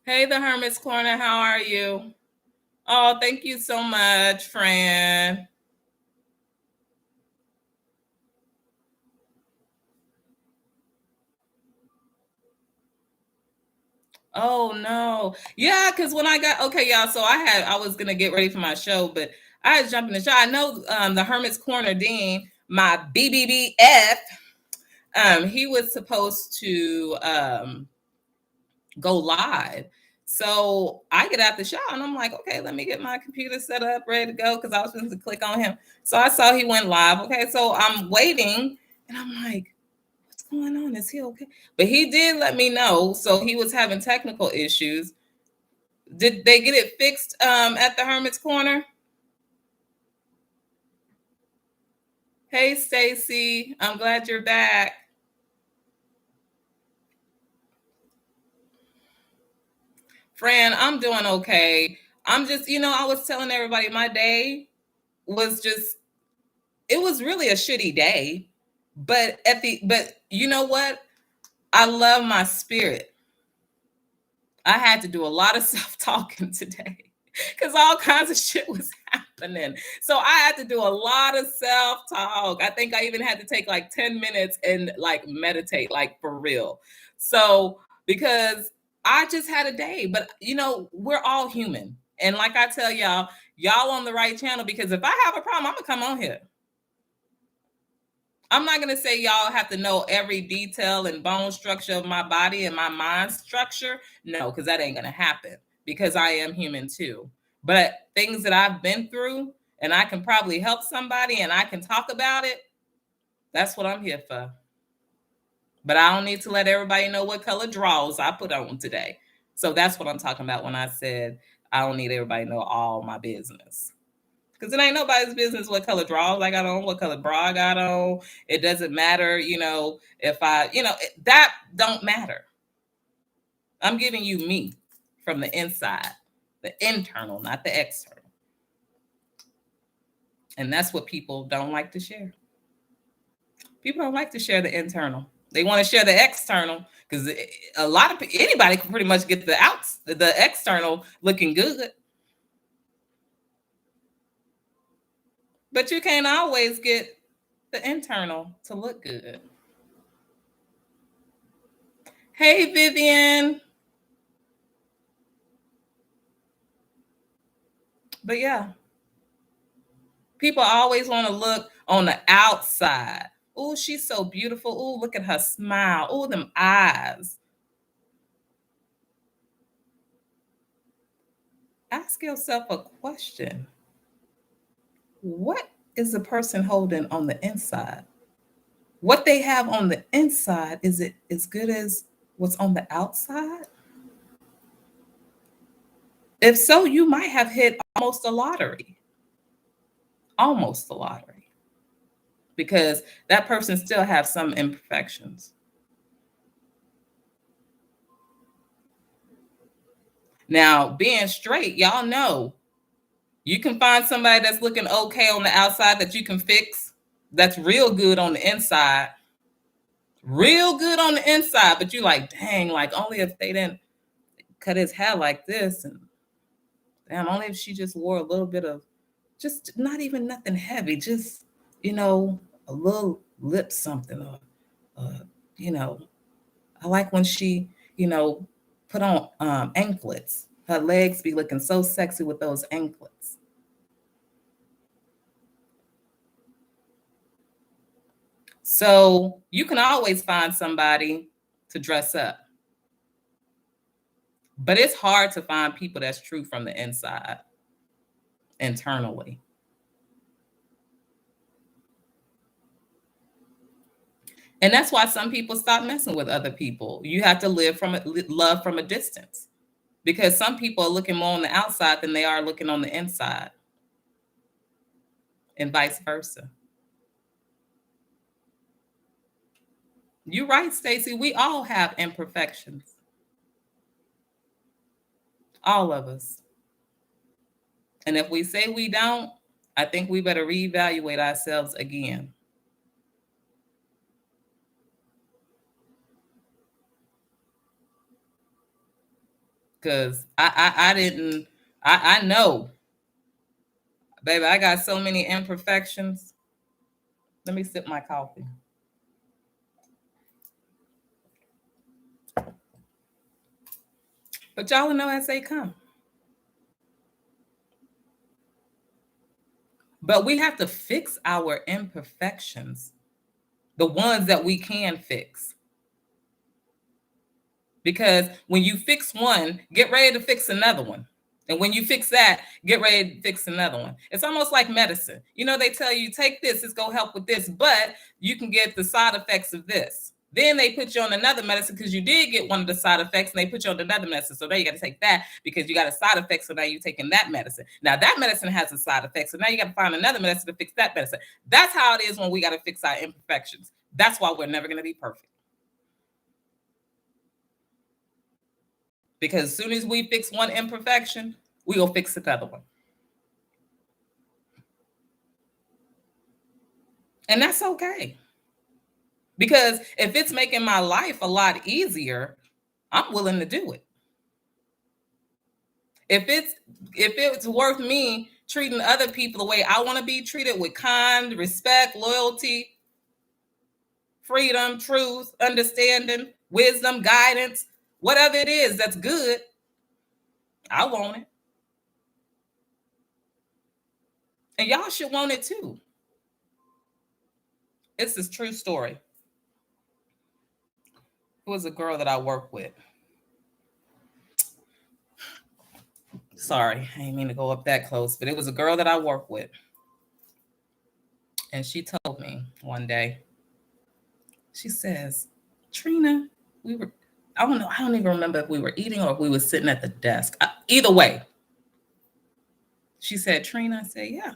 Hey, the Hermit's Corner, how are you? Oh, thank you so much, Fran. Oh no. Yeah, because when I got, okay, y'all, so I was gonna get ready for my show, but I had to jump in the show. I know the Hermit's Corner Dean, my BBBF, he was supposed to go live. So I get out the show and I'm like, okay, let me get my computer set up, ready to go, because I was supposed to click on him. So I saw he went live. Okay, so I'm waiting and I'm like, what's going on? Is he okay? But he did let me know. So he was having technical issues. Did they get it fixed at the Hermit's Corner? Hey, Stacy, I'm glad you're back. Fran, I'm doing okay. I'm just, I was telling everybody my day was just, it was really a shitty day. But you know what? I love my spirit. I had to do a lot of self-talking today because all kinds of shit was happening. So I had to do a lot of self-talk. I think I even had to take like 10 minutes and like meditate, like for real. So because I just had a day, but we're all human. And like I tell y'all on the right channel, because if I have a problem, I'm gonna come on here. I'm not going to say y'all have to know every detail and bone structure of my body and my mind structure. No, because that ain't going to happen because I am human too. But things that I've been through and I can probably help somebody and I can talk about it, that's what I'm here for. But I don't need to let everybody know what color drawers I put on today. So that's what I'm talking about when I said I don't need everybody to know all my business. Because it ain't nobody's business what color drawers I got on, what color bra I got on. It doesn't matter, if that don't matter. I'm giving you me from the inside, the internal, not the external. And that's what people don't like to share. People don't like to share the internal. They want to share the external because a lot of anybody can pretty much get the external looking good. But you can't always get the internal to look good. Hey, Vivian. But yeah, people always want to look on the outside. Oh, she's so beautiful. Oh, look at her smile. Oh, them eyes. Ask yourself a question. What is the person holding on the inside? What they have on the inside, is it as good as what's on the outside? If so, you might have hit almost a lottery. Almost a lottery. Because that person still has some imperfections. Now, being straight, y'all know you can find somebody that's looking okay on the outside that you can fix. That's real good on the inside. Real good on the inside, but you like, dang, like only if they didn't cut his hair like this, and damn, only if she just wore a little bit of, just not even nothing heavy, just a little lip something, or uh, you know, I like when she, put on anklets. Her legs be looking so sexy with those anklets. So you can always find somebody to dress up. But it's hard to find people that's true from the inside, internally. And that's why some people stop messing with other people. You have to love from a distance, because some people are looking more on the outside than they are looking on the inside, and vice versa. You're right, Stacey. We all have imperfections. All of us. And if we say we don't, I think we better reevaluate ourselves again. Because I didn't, I know, baby, I got so many imperfections. Let me sip my coffee. But y'all know as they come. But we have to fix our imperfections, the ones that we can fix. Because when you fix one, get ready to fix another one. And when you fix that, get ready to fix another one. It's almost like medicine. They tell you, take this, it's going to help with this, but you can get the side effects of this. Then they put you on another medicine because you did get one of the side effects, and they put you on another medicine. So now you got to take that because you got a side effect. So now you're taking that medicine. Now that medicine has a side effect. So now you got to find another medicine to fix that medicine. That's how it is when we got to fix our imperfections. That's why we're never going to be perfect. Because as soon as we fix one imperfection, we will fix another one. And that's okay. Because if it's making my life a lot easier, I'm willing to do it. If it's worth me treating other people the way I want to be treated, with kind, respect, loyalty, freedom, truth, understanding, wisdom, guidance, whatever it is that's good, I want it. And y'all should want it too. It's this true story. It was a girl that I work with. Sorry, I didn't mean to go up that close, but it was a girl that I work with. And she told me one day, she says, Trina, we were, I don't know, I don't even remember if we were eating or if we were sitting at the desk. Either way, she said, Trina, I said, yeah.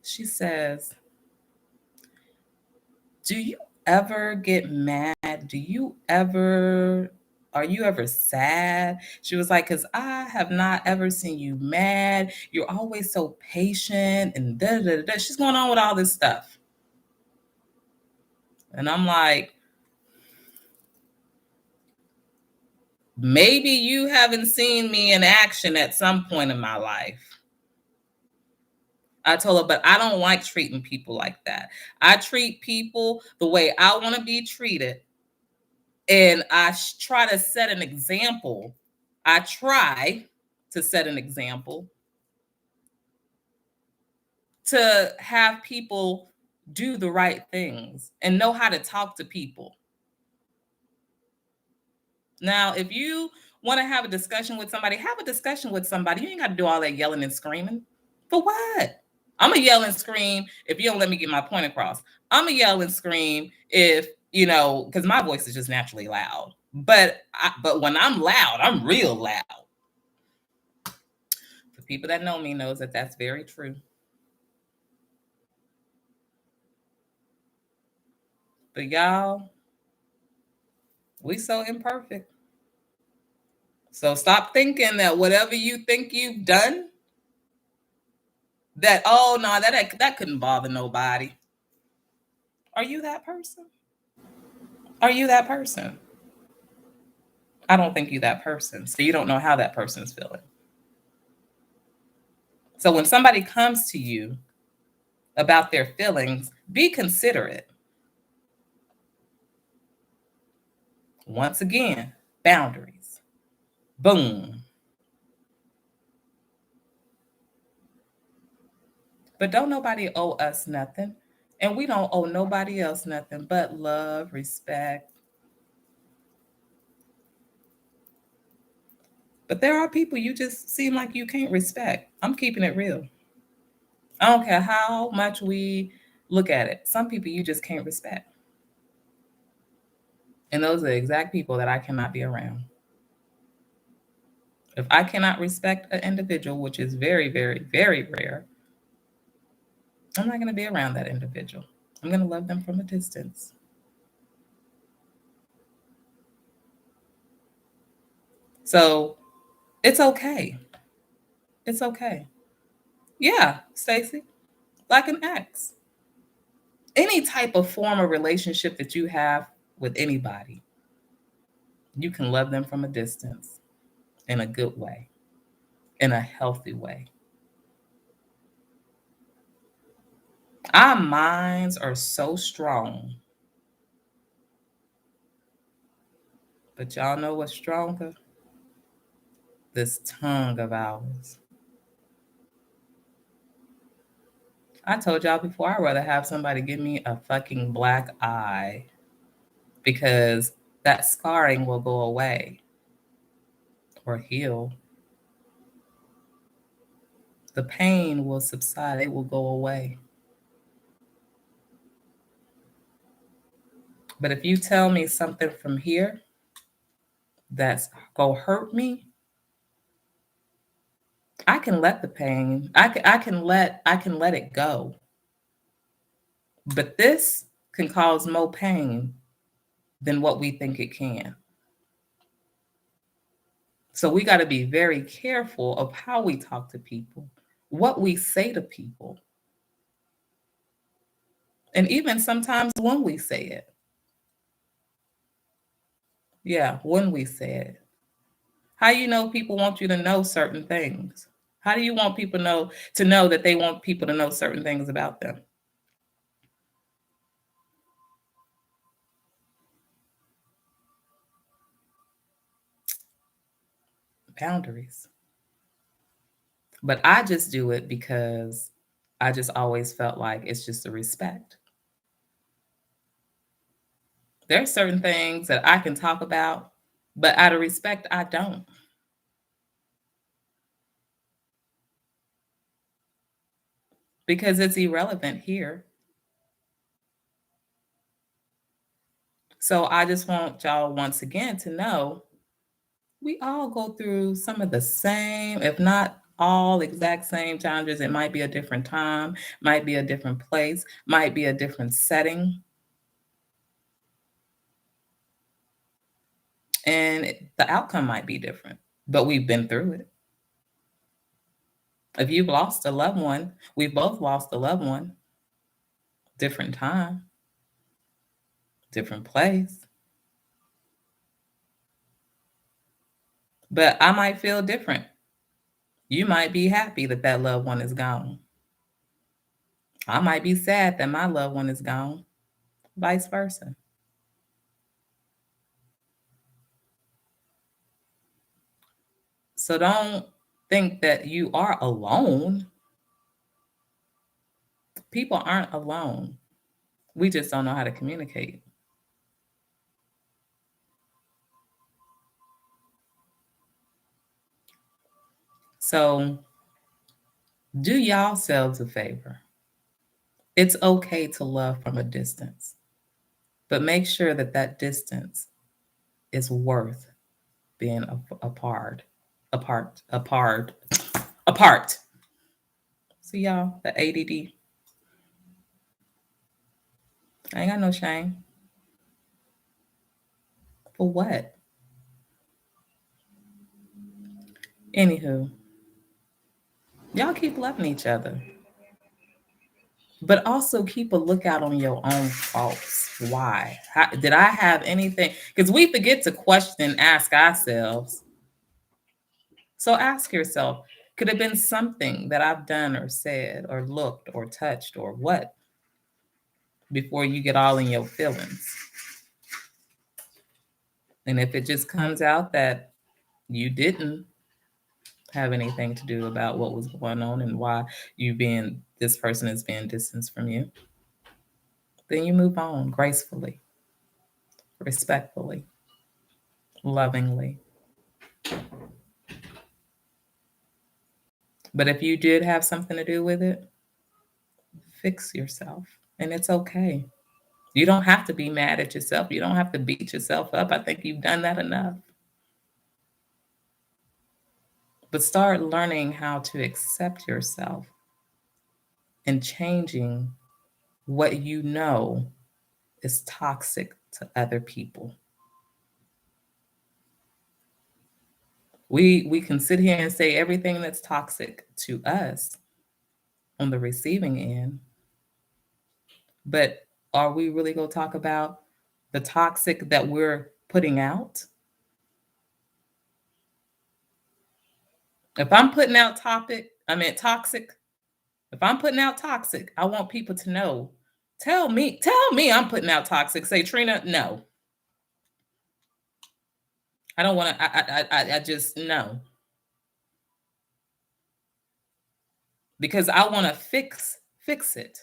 She says, do you ever get mad? Do you ever, are you ever sad? She was like, because I have not ever seen you mad. You're always so patient and da da da. She's going on with all this stuff. And I'm like, maybe you haven't seen me in action at some point in my life. I told her, but I don't like treating people like that. I treat people the way I want to be treated. And I try to set an example. I try to set an example to have people do the right things and know how to talk to people. Now, if you want to have a discussion with somebody, have a discussion with somebody. You ain't got to do all that yelling and screaming. For what? I'm going to yell and scream if you don't let me get my point across. I'm going to yell and scream if, because my voice is just naturally loud. But when I'm loud, I'm real loud. The people that know me knows that that's very true. But y'all, we so imperfect. So stop thinking that whatever you think you've done, that, oh, no, that couldn't bother nobody. Are you that person? Are you that person? I don't think you that person. So you don't know how that person is feeling. So when somebody comes to you about their feelings, be considerate. Once again, boundaries. Boom. But don't nobody owe us nothing. And we don't owe nobody else nothing but love, respect. But there are people you just seem like you can't respect. I'm keeping it real. I don't care how much we look at it. Some people you just can't respect. And those are the exact people that I cannot be around. If I cannot respect an individual, which is very, very, very rare, I'm not going to be around that individual. I'm going to love them from a distance. So it's okay. It's okay. Yeah, Stacy, like an ex. Any type of form of relationship that you have with anybody, you can love them from a distance in a good way, in a healthy way. Our minds are so strong, but y'all know what's stronger? This tongue of ours. I told y'all before, I'd rather have somebody give me a fucking black eye because that scarring will go away or heal. The pain will subside, it will go away. But if you tell me something from here that's gonna hurt me, I can let the pain, I can let it go. But this can cause more pain than what we think it can. So we got to be very careful of how we talk to people, what we say to people, and even sometimes when we say it. Yeah, when we say it. How you know people want you to know certain things? How do you want people to know that they want people to know certain things about them? Boundaries. But I just do it because I just always felt like it's just a respect. There are certain things that I can talk about, but out of respect, I don't because it's irrelevant here. So I just want y'all once again to know we all go through some of the same, if not all exact same challenges. It might be a different time, might be a different place, might be a different setting, and the outcome might be different, but we've been through it. If you've lost a loved one, we've both lost a loved one, different time, different place. But I might feel different. You might be happy that that loved one is gone. I might be sad that my loved one is gone, vice versa. So don't think that you are alone. People aren't alone. We just don't know how to communicate. So do y'all selves a favor. It's okay to love from a distance, but make sure that that distance is worth being apart, apart. See y'all, the ADD. I ain't got no shame. For what? Anywho, y'all keep loving each other, but also keep a lookout on your own faults. Why? Did I have anything? Because we forget to question, ask ourselves. So ask yourself, could have been something that I've done or said or looked or touched or what before you get all in your feelings. And if it just comes out that you didn't have anything to do about what was going on and why this person is being distanced from you, then you move on gracefully, respectfully, lovingly. But if you did have something to do with it, fix yourself. And it's okay. You don't have to be mad at yourself. You don't have to beat yourself up. I think you've done that enough. But start learning how to accept yourself and changing what you know is toxic to other people. We can sit here and say everything that's toxic to us on the receiving end, but are we really going to talk about the toxic that we're putting out? If I'm putting out toxic, if I'm putting out toxic, I want people to know. Tell me I'm putting out toxic. Say, Trina, no. I don't want to, I just, no. Because I want to fix it.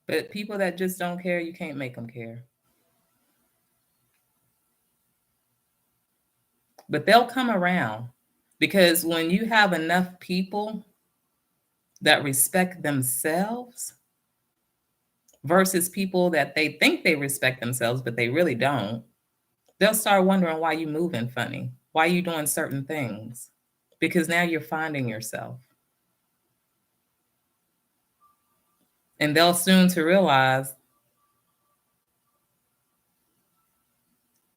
But people that just don't care, you can't make them care. But they'll come around because when you have enough people that respect themselves versus people that they think they respect themselves, but they really don't, they'll start wondering why you moving funny, why you doing certain things, because now you're finding yourself. And they'll soon to realize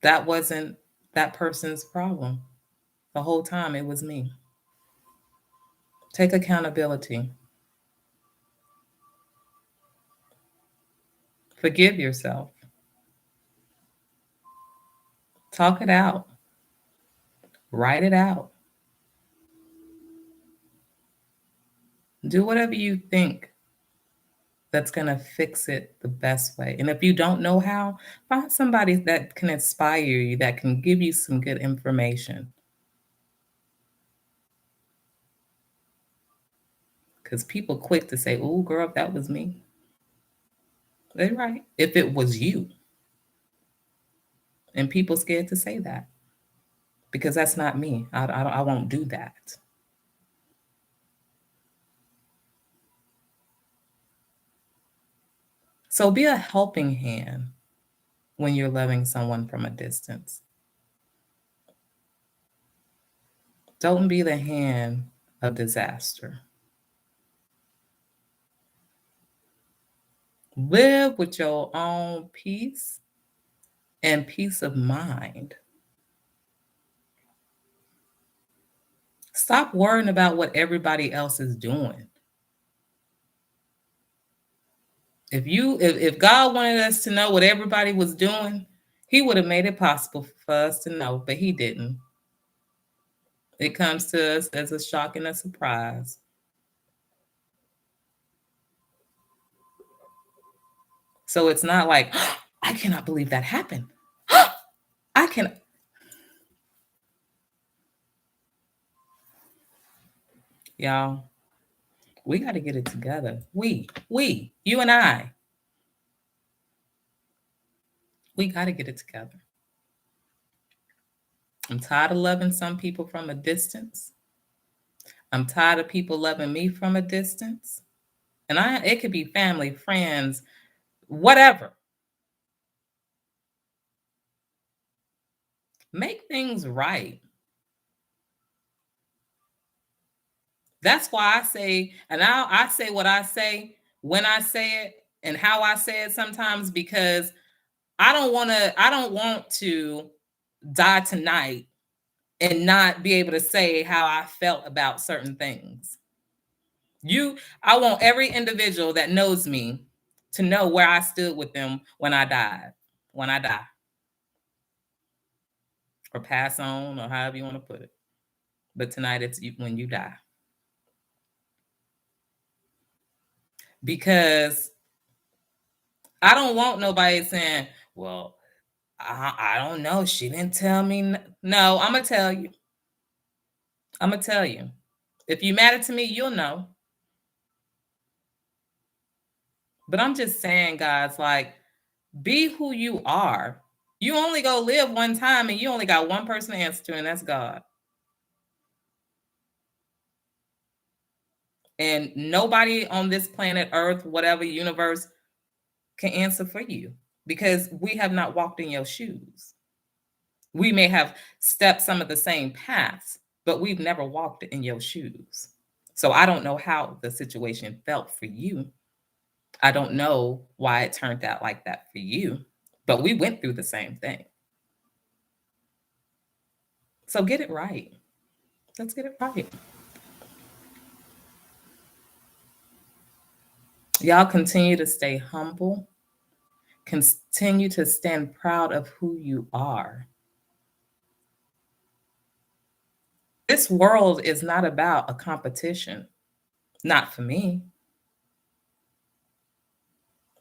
that wasn't that person's problem. The whole time it was me. Take accountability. Forgive yourself. Talk it out. Write it out. Do whatever you think that's going to fix it the best way. And if you don't know how, find somebody that can inspire you, that can give you some good information. Because people quick to say, "Oh, girl, if that was me." They're right. If it was you, and people scared to say that because that's not me. I won't do that. So be a helping hand when you're loving someone from a distance. Don't be the hand of disaster. Live with your own peace and peace of mind. Stop worrying about what everybody else is doing. If God wanted us to know what everybody was doing, he would have made it possible for us to know, but he didn't. It comes to us as a shock and a surprise. So it's not like, I cannot believe that happened. I can, y'all, we got to get it together. You and I, we got to get it together. I'm tired of loving some people from a distance. I'm tired of people loving me from a distance. And it could be family, friends, whatever. Make things right. That's why I say, and I say what I say when I say it and how I say it sometimes, because I don't want to die tonight and not be able to say how I felt about certain things. I want every individual that knows me to know where I stood with them when I die, or pass on, or however you want to put it. But tonight it's when you die. Because I don't want nobody saying, well, I don't know. She didn't tell me. No, I'm going to tell you. I'm going to tell you. If you matter to me, you'll know. But I'm just saying, guys, like, be who you are. You only go live one time and you only got one person to answer to, and that's God. And nobody on this planet, Earth, whatever universe, can answer for you because we have not walked in your shoes. We may have stepped some of the same paths, but we've never walked in your shoes. So I don't know how the situation felt for you. I don't know why it turned out like that for you, but we went through the same thing. So get it right. Let's get it right. Y'all continue to stay humble. Continue to stand proud of who you are. This world is not about a competition. Not for me.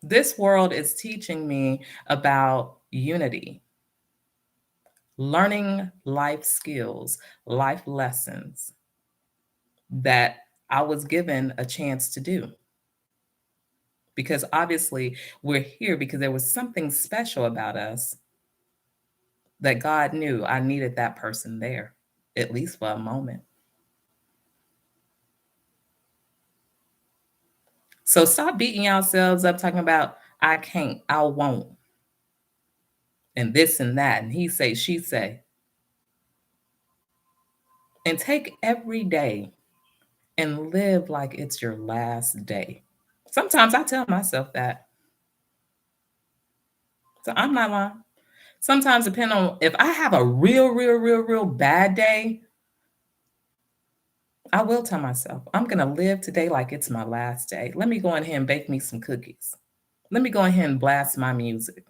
This world is teaching me about unity, learning life skills, life lessons that I was given a chance to do. Because obviously, we're here because there was something special about us that God knew I needed that person there, at least for a moment. So stop beating yourselves up talking about, I can't, I won't, and this and that, and he say, she say. And take every day and live like it's your last day. Sometimes I tell myself that. So I'm not lying. Sometimes, depending on if I have a real bad day, I will tell myself, I'm going to live today like it's my last day. Let me go in here and bake me some cookies. Let me go in here and blast my music.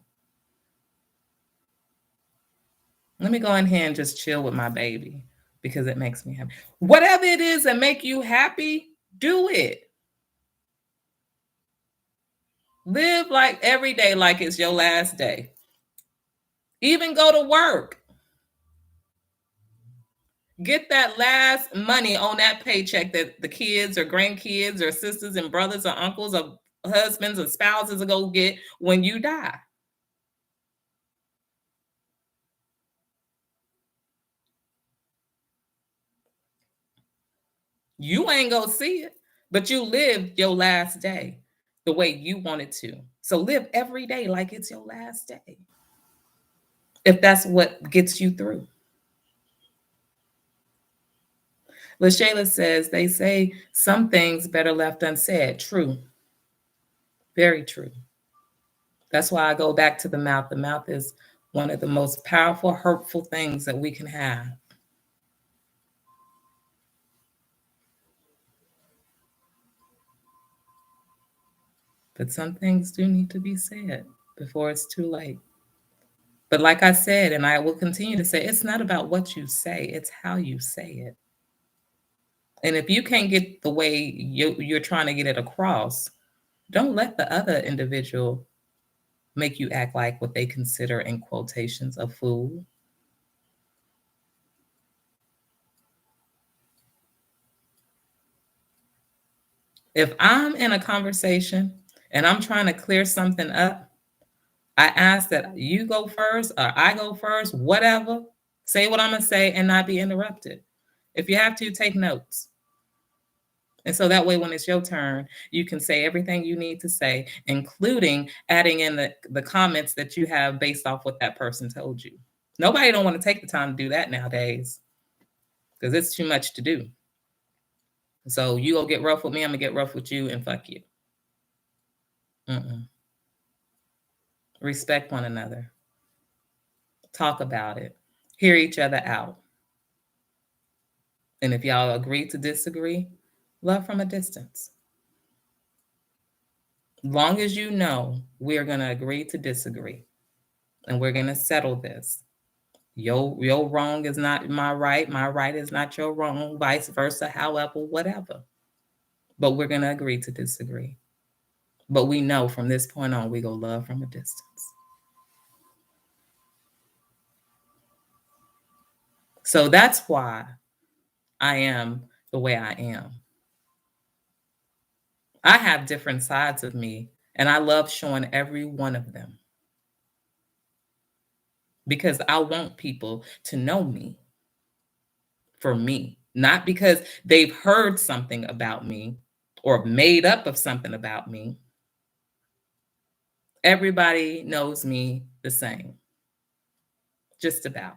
Let me go in here and just chill with my baby because it makes me happy. Whatever it is that make you happy, do it. Live like every day like it's your last day. Even go to work. Get that last money on that paycheck that the kids or grandkids or sisters and brothers or uncles or husbands or spouses will go get when you die. You ain't gonna see it, but you lived your last day the way you wanted to. So live every day like it's your last day. If that's what gets you through. LaShayla says they say some things better left unsaid. True. Very true. That's why I go back to the mouth. The mouth is one of the most powerful, hurtful things that we can have. But some things do need to be said before it's too late. But like I said, and I will continue to say, it's not about what you say, it's how you say it. And if you can't get the way you're trying to get it across, don't let the other individual make you act like what they consider, in quotations, a fool. If I'm in a conversation and I'm trying to clear something up, I ask that you go first or I go first, whatever. Say what I'm going to say and not be interrupted. If you have to, take notes. And so that way, when it's your turn, you can say everything you need to say, including adding in the comments that you have based off what that person told you. Nobody don't want to take the time to do that nowadays because it's too much to do. So you go get rough with me, I'm going to get rough with you, and fuck you. Mm-mm. Respect one another. Talk about it. Hear each other out. And if y'all agree to disagree, love from a distance. Long as you know we're going to agree to disagree and we're going to settle this. Your wrong is not my right is not your wrong, vice versa, however, whatever. But we're going to agree to disagree. But we know from this point on, we go love from a distance. So that's why I am the way I am. I have different sides of me, and I love showing every one of them because I want people to know me for me, not because they've heard something about me or made up of something about me. Everybody knows me the same, just about.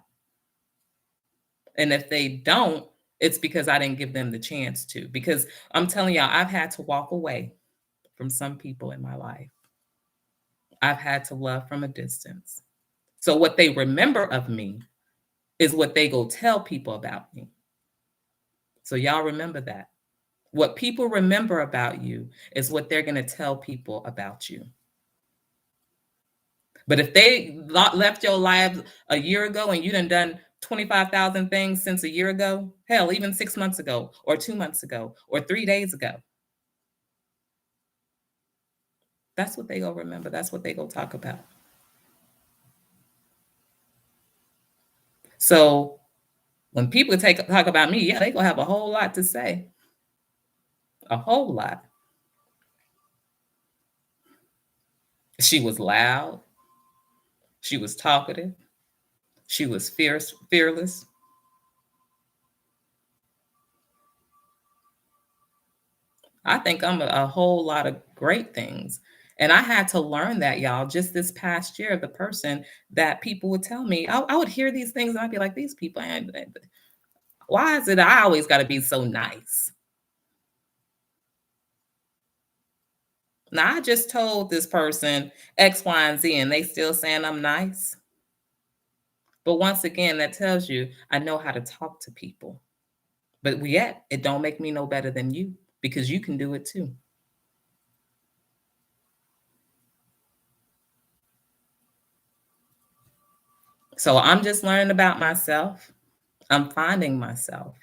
And if they don't, it's because I didn't give them the chance to. Because I'm telling y'all, I've had to walk away from some people in my life. I've had to love from a distance. So what they remember of me is what they go tell people about me. So y'all remember that. What people remember about you is what they're going to tell people about you. But if they left your life a year ago and you done 25,000 things since a year ago, hell, even 6 months ago or 2 months ago or 3 days ago, that's what they go remember. That's what they go talk about. So when people talk about me, yeah, they gonna have a whole lot to say. A whole lot. She was loud. She was talkative. She was fearless. I think I'm a whole lot of great things. And I had to learn that, y'all, just this past year, the person that people would tell me, I would hear these things and I'd be like, these people, why is it I always got to be so nice? Now, I just told this person X, Y, and Z, and they still saying I'm nice. But once again, that tells you I know how to talk to people. But yet, it don't make me no better than you because you can do it too. So I'm just learning about myself. I'm finding myself.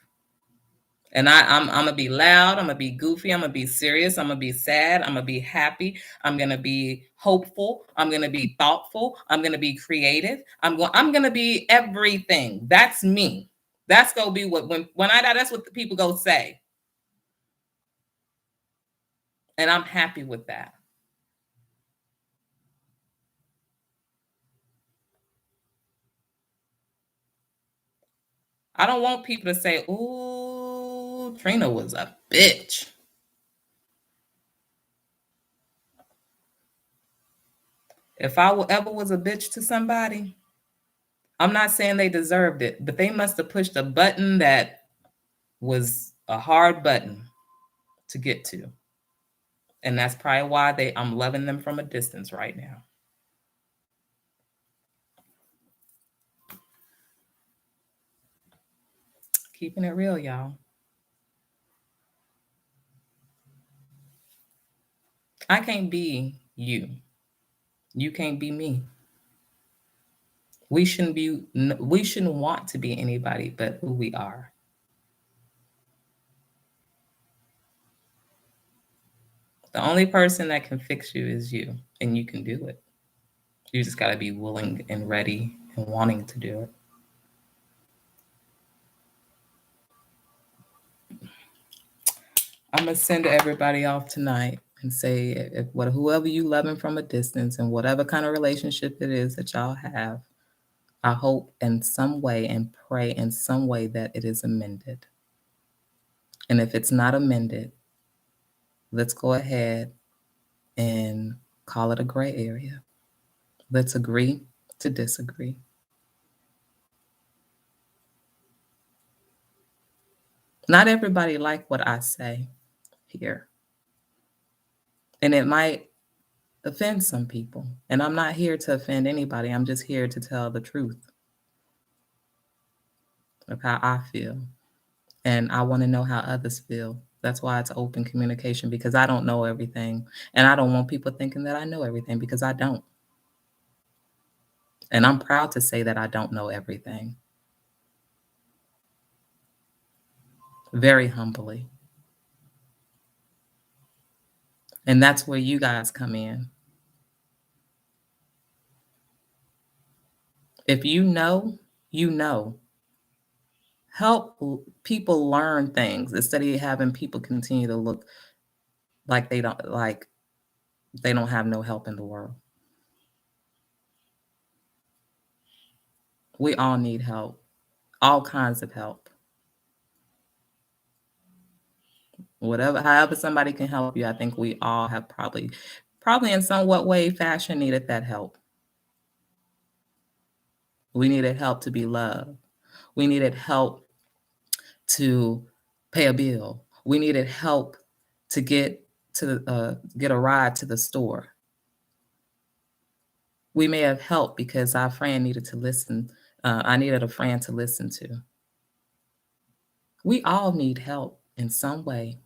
And I'm gonna be loud, I'm gonna be goofy, I'm gonna be serious, I'm gonna be sad, I'm gonna be happy, I'm gonna be hopeful, I'm gonna be thoughtful, I'm gonna be creative, I'm gonna be everything. That's me. That's gonna be what when I die, that's what the people go say. And I'm happy with that. I don't want people to say, "Ooh, Trina was a bitch." If I ever was a bitch to somebody, I'm not saying they deserved it, but they must have pushed a button that was a hard button to get to. And that's probably why I'm loving them from a distance right now. Keeping it real, y'all. I can't be you. You can't be me. We shouldn't want to be anybody but who we are. The only person that can fix you is you, and you can do it. You just got to be willing and ready and wanting to do it. I'm gonna send everybody off tonight and say, whoever you loving from a distance and whatever kind of relationship it is that y'all have, I hope in some way and pray in some way that it is amended. And if it's not amended, let's go ahead and call it a gray area. Let's agree to disagree. Not everybody like what I say here. And it might offend some people. And I'm not here to offend anybody. I'm just here to tell the truth of how I feel. And I want to know how others feel. That's why it's open communication, because I don't know everything. And I don't want people thinking that I know everything, because I don't. And I'm proud to say that I don't know everything. Very humbly. And that's where you guys come in. If you know, you know. Help people learn things instead of having people continue to look like they don't have no help in the world. We all need help, all kinds of help. Whatever, however somebody can help you, I think we all have probably in somewhat way, fashion needed that help. We needed help to be loved. We needed help to pay a bill. We needed help to get a ride to the store. We may have helped because our friend needed to listen. I needed a friend to listen to. We all need help in some way.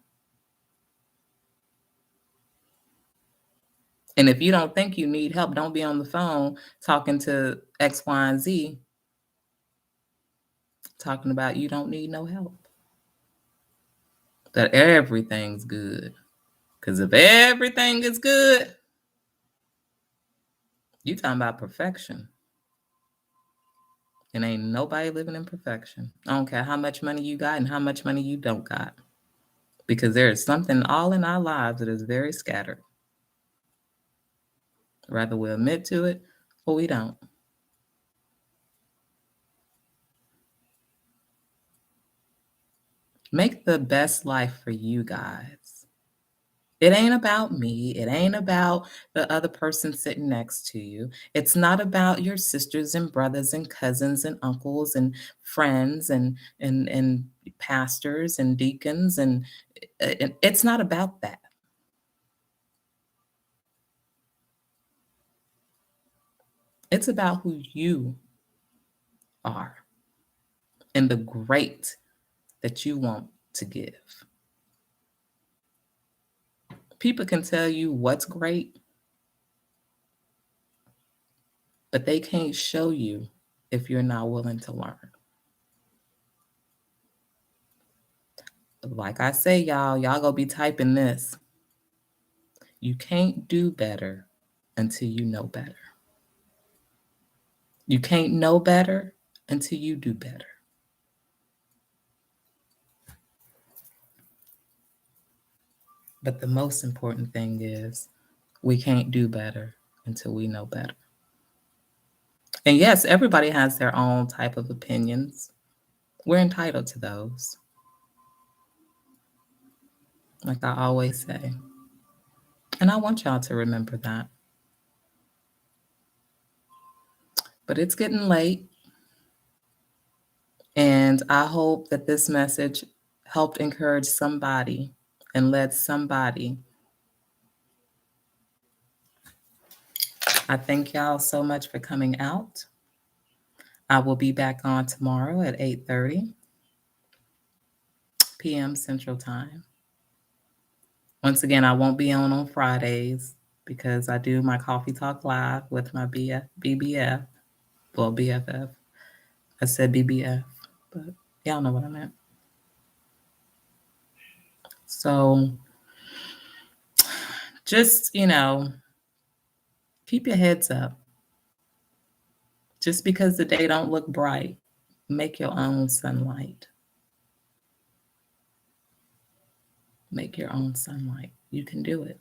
And if you don't think you need help, don't be on the phone talking to X, Y, and Z, talking about you don't need no help. That everything's good. Because if everything is good, you talking about perfection. And ain't nobody living in perfection. I don't care how much money you got and how much money you don't got. Because there is something all in our lives that is very scattered. Rather we admit to it or we don't. Make the best life for you guys. It ain't about me. It ain't about the other person sitting next to you. It's not about your sisters and brothers and cousins and uncles and friends and pastors and deacons and it's not about that. It's about who you are and the great that you want to give. People can tell you what's great, but they can't show you if you're not willing to learn. Like I say, y'all gonna be typing this. You can't do better until you know better. You can't know better until you do better. But the most important thing is we can't do better until we know better. And yes, everybody has their own type of opinions. We're entitled to those. Like I always say. And I want y'all to remember that. But it's getting late. And I hope that this message helped encourage somebody and led somebody. I thank y'all so much for coming out. I will be back on tomorrow at 8:30 p.m. Central Time. Once again, I won't be on Fridays because I do my Coffee Talk Live with my BBF. Well, BFF. I said BBF, but y'all know what I meant. So just, keep your heads up. Just because the day don't look bright, make your own sunlight. Make your own sunlight. You can do it.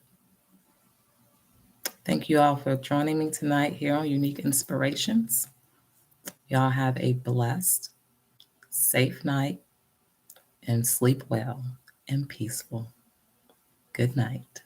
Thank you all for joining me tonight here on Unique Inspirations. Y'all have a blessed, safe night and sleep well and peaceful. Good night.